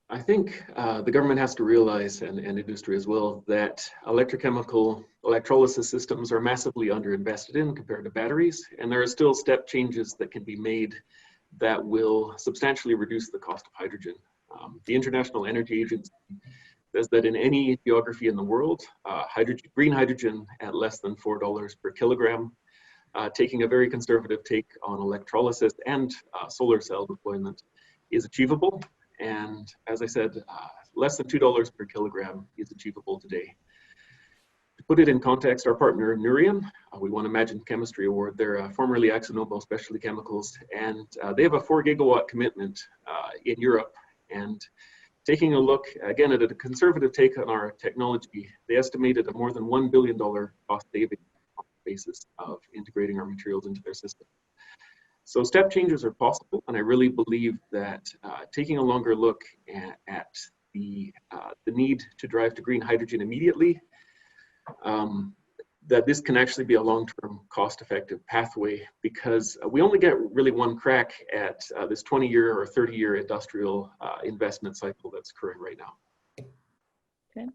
I think the government has to realize, and industry as well, that electrochemical electrolysis systems are massively underinvested in compared to batteries, and there are still step changes that can be made that will substantially reduce the cost of hydrogen. The International Energy Agency says that in any geography in the world, green hydrogen at less than $4 per kilogram, taking a very conservative take on electrolysis and solar cell deployment, is achievable. And as I said, less than $2 per kilogram is achievable today. To put it in context, our partner Nurian, we won a Imagine Chemistry Award. They're formerly AkzoNobel Specialty Chemicals, and they have a 4 gigawatt commitment in Europe. And taking a look, again, at a conservative take on our technology, they estimated a more than $1 billion cost saving on the basis of integrating our materials into their system. So step changes are possible, and I really believe that taking a longer look at the need to drive to green hydrogen immediately, that this can actually be a long-term cost-effective pathway, because we only get really one crack at this 20-year or 30-year industrial investment cycle that's occurring right now. Okay,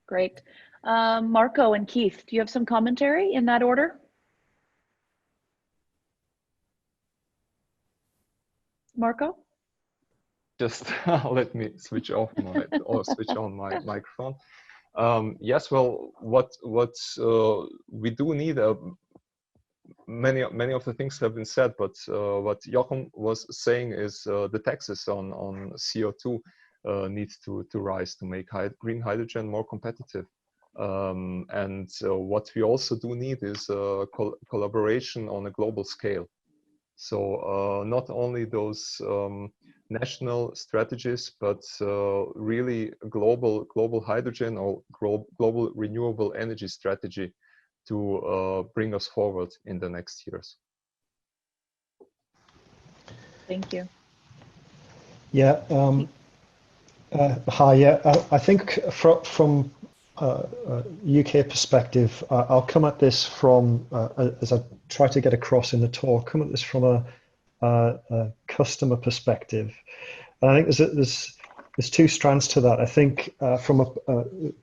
great. Marco and Keith, do you have some commentary in that order? Marco? Just let me switch off switch on my microphone. Yes, well, what we do need, many of the things have been said, but what Jochen was saying is the taxes on CO2 need to rise to make green hydrogen more competitive. And what we also do need is collaboration on a global scale. So not only those national strategies, but really global hydrogen or global renewable energy strategy to bring us forward in the next years. Thank you. Yeah. Hi. Yeah. I think from UK perspective, I'll come at this from as I try to get across in the talk. Come at this from a customer perspective, and I think there's two strands to that. I think from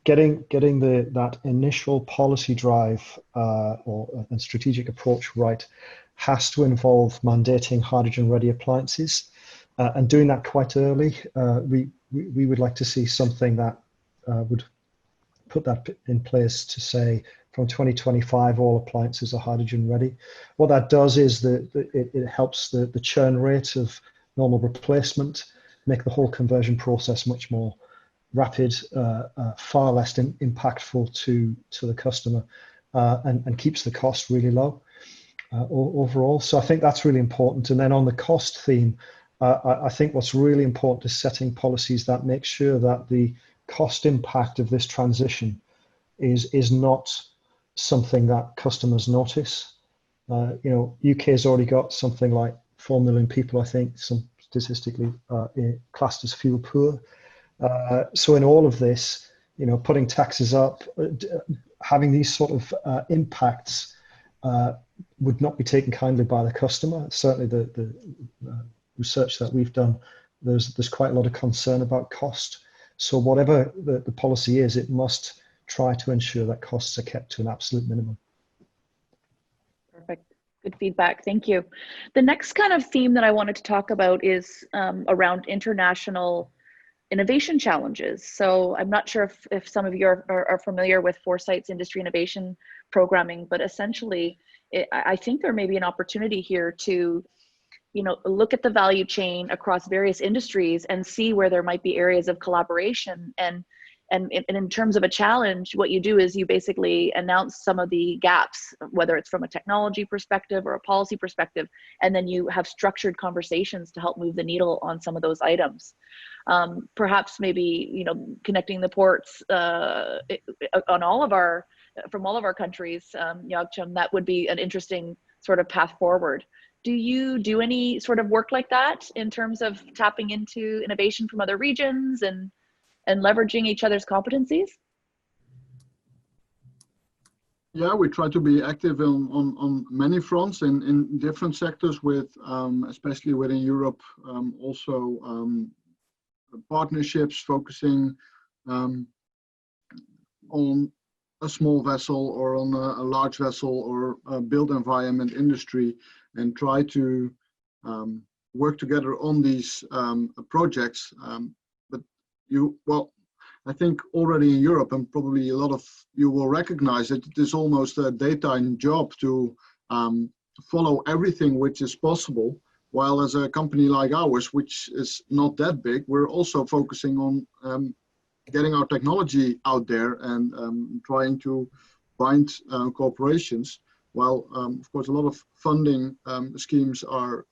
getting that initial policy drive and strategic approach right has to involve mandating hydrogen-ready appliances, and doing that quite early. We would like to see something that would put that in place to say from 2025 all appliances are hydrogen ready. What that does is that it helps the churn rate of normal replacement, make the whole conversion process much more rapid, far less impactful to the customer, and keeps the cost really low overall. So I think that's really important. And then on the cost theme, I think what's really important is setting policies that make sure that the cost impact of this transition is not something that customers notice. UK has already got something like 4 million people, I think, some statistically classed as fuel poor. So in all of this, putting taxes up, having these sort of impacts would not be taken kindly by the customer. Certainly the research that we've done, there's quite a lot of concern about cost. So whatever the policy is, it must try to ensure that costs are kept to an absolute minimum. Perfect. Good feedback. Thank you. The next kind of theme that I wanted to talk about is around international innovation challenges. So I'm not sure if some of you are familiar with Foresight's industry innovation programming, but essentially, I think there may be an opportunity here to look at the value chain across various industries and see where there might be areas of collaboration and And in terms of a challenge, what you do is you basically announce some of the gaps, whether it's from a technology perspective or a policy perspective, and then you have structured conversations to help move the needle on some of those items. Perhaps maybe, you know, connecting the ports on all of our, from all of our countries, Yagchum, that would be an interesting sort of path forward. Do you do any sort of work like that in terms of tapping into innovation from other regions and leveraging each other's competencies? Yeah, we try to be active on many fronts in different sectors with, especially within Europe, also partnerships focusing on a small vessel or on a large vessel or a built environment industry, and try to work together on these projects. But I think already in Europe, and probably a lot of you will recognize it, it is almost a daytime job to follow everything which is possible. While as a company like ours, which is not that big, we're also focusing on getting our technology out there and trying to find corporations. While of course a lot of funding schemes are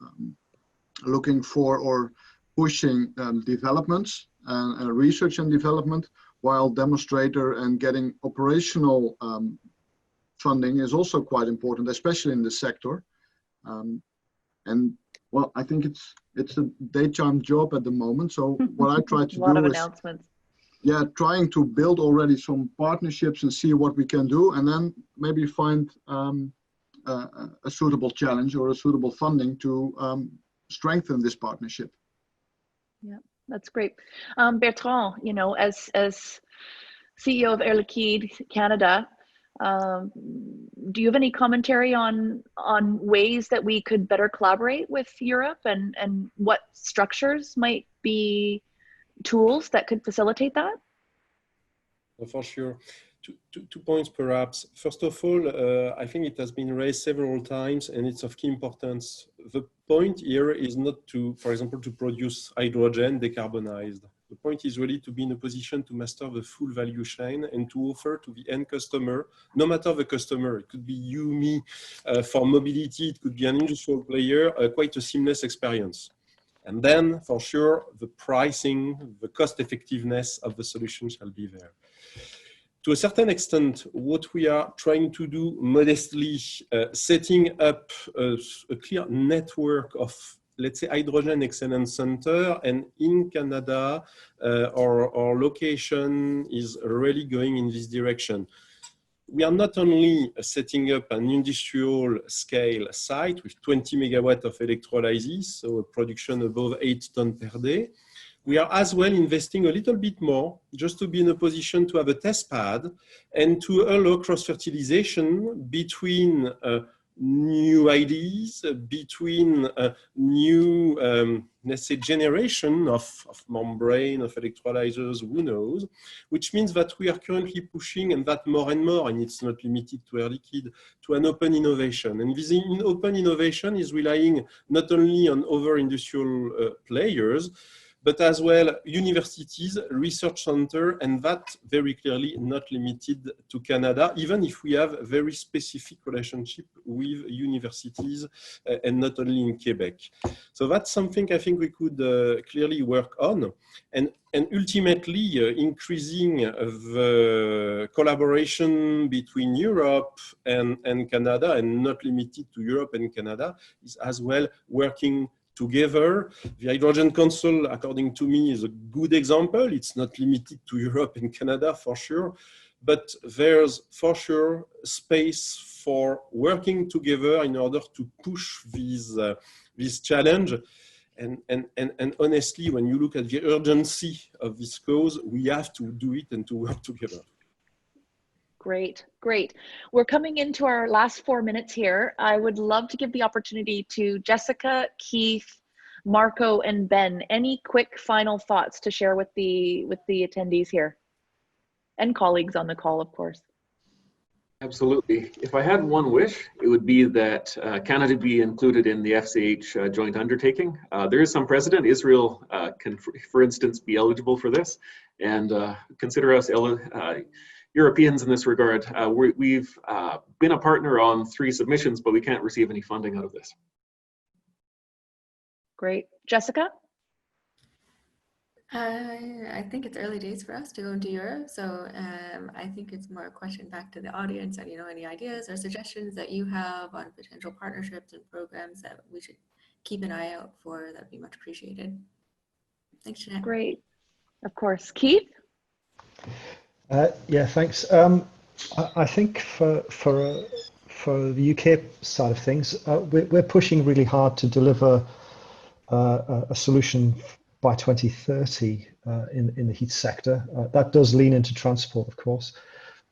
looking for or pushing developments and research and development, while demonstrator and getting operational funding is also quite important, especially in this sector. And well, I think it's a daytime job at the moment. So what I try to do is, yeah, trying to build already some partnerships and see what we can do, and then maybe find a suitable challenge or a suitable funding to strengthen this partnership. Yeah, that's great. Bertrand, you know, as CEO of Air Liquide Canada, do you have any commentary on ways that we could better collaborate with Europe, and what structures might be tools that could facilitate that? For sure. Two points perhaps. First of all, I think it has been raised several times and it's of key importance. The point here is not to, for example, to produce hydrogen decarbonized. The point is really to be in a position to master the full value chain and to offer to the end customer, no matter the customer, it could be you, me, for mobility, it could be an industrial player, quite a seamless experience. And then for sure, the pricing, the cost effectiveness of the solution shall be there. To a certain extent, what we are trying to do modestly, setting up a clear network of, let's say, hydrogen excellence center, and in Canada, our location is really going in this direction. We are not only setting up an industrial scale site with 20 megawatts of electrolysis, so a production above 8 tons per day. We are as well investing a little bit more just to be in a position to have a test pad and to allow cross-fertilization between new ideas, between new, let's say, generation of membrane, of electrolyzers, who knows, which means that we are currently pushing, and that more and more, and it's not limited to Air Liquide, to an open innovation. And this open innovation is relying not only on other industrial players, but as well universities, research center, and that very clearly not limited to Canada, even if we have a very specific relationship with universities and not only in Quebec. So that's something I think we could clearly work on, and ultimately increasing the collaboration between Europe and Canada, and not limited to Europe and Canada, is as well working together. The Hydrogen Council, according to me, is a good example. It's not limited to Europe and Canada for sure, but there's for sure space for working together in order to push this challenge. And honestly, when you look at the urgency of this cause, we have to do it and to work together. Great, great. We're coming into our last 4 minutes here. I would love to give the opportunity to Jessica, Keith, Marco, and Ben. Any quick final thoughts to share with the attendees here, and colleagues on the call, of course. Absolutely. If I had one wish, it would be that Canada be included in the FCH joint undertaking. There is some precedent. Israel can, for instance, be eligible for this, and consider us Europeans in this regard. We've been a partner on 3 submissions, but we can't receive any funding out of this. Great. Jessica? I think it's early days for us to go into Europe, so I think it's more a question back to the audience and, you know, any ideas or suggestions that you have on potential partnerships and programs that we should keep an eye out for. That'd be much appreciated. Thanks, Jeanette. Great. Of course. Keith? Yeah, thanks. I think for the UK side of things, we're pushing really hard to deliver a solution by 2030 in the heat sector. That does lean into transport, of course.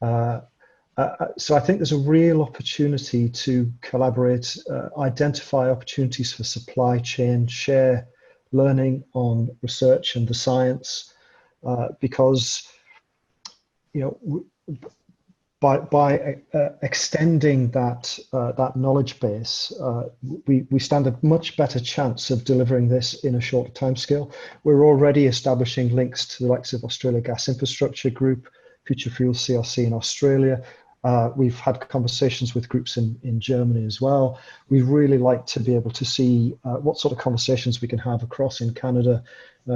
So I think there's a real opportunity to collaborate, identify opportunities for supply chain, share learning on research and the science, because, you know, by extending that knowledge base, we stand a much better chance of delivering this in a shorter timescale. We're already establishing links to the likes of Australia Gas Infrastructure Group, Future Fuels CRC in Australia. We've had conversations with groups in Germany as well. We'd really like to be able to see what sort of conversations we can have across in Canada,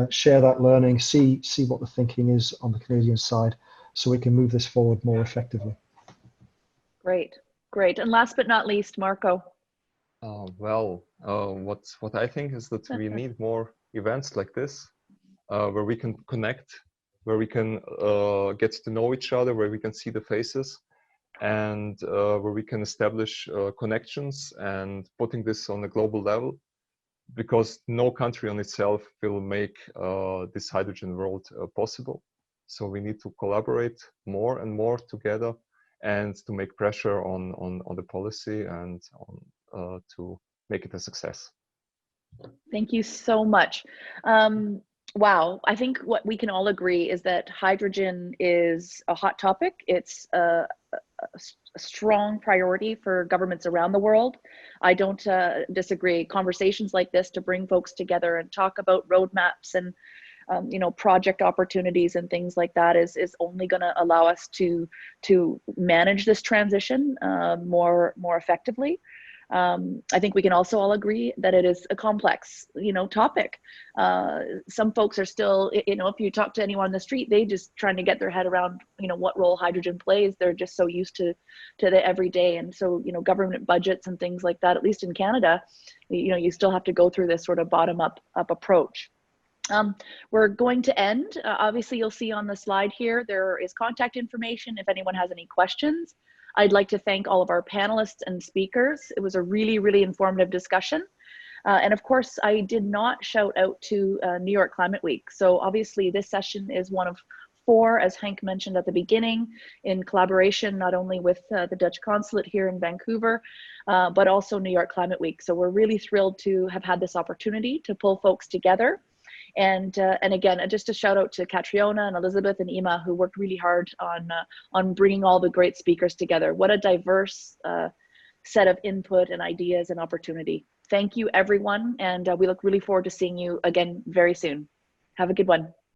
share that learning, see what the thinking is on the Canadian side, so we can move this forward more effectively. Great, great. And last but not least, Marco. What I think is that we need more events like this, where we can connect, where we can get to know each other, where we can see the faces, and where we can establish connections and putting this on a global level, because no country on itself will make this hydrogen world possible. So we need to collaborate more and more together, and to make pressure on the policy and on, to make it a success. Thank you so much. Wow, I think what we can all agree is that hydrogen is a hot topic. It's a strong priority for governments around the world. I don't disagree. Conversations like this to bring folks together and talk about roadmaps and you know, project opportunities and things like that is only going to allow us to manage this transition more effectively. I think we can also all agree that it is a complex, you know, topic. Some folks are still, you know, if you talk to anyone on the street, they just trying to get their head around, you know, what role hydrogen plays. They're just so used to the everyday. And so, you know, government budgets and things like that, at least in Canada, you know, you still have to go through this sort of bottom-up approach. We're going to end. Obviously, you'll see on the slide here, there is contact information if anyone has any questions. I'd like to thank all of our panelists and speakers. It was a really, really informative discussion. And of course, I did not shout out to New York Climate Week. So obviously, this session is one of 4, as Henk mentioned at the beginning, in collaboration not only with the Dutch Consulate here in Vancouver, but also New York Climate Week. So we're really thrilled to have had this opportunity to pull folks together. And again, just a shout out to Catriona and Elizabeth and Ima, who worked really hard on bringing all the great speakers together. What a diverse set of input and ideas and opportunity. Thank you, everyone. And we look really forward to seeing you again very soon. Have a good one.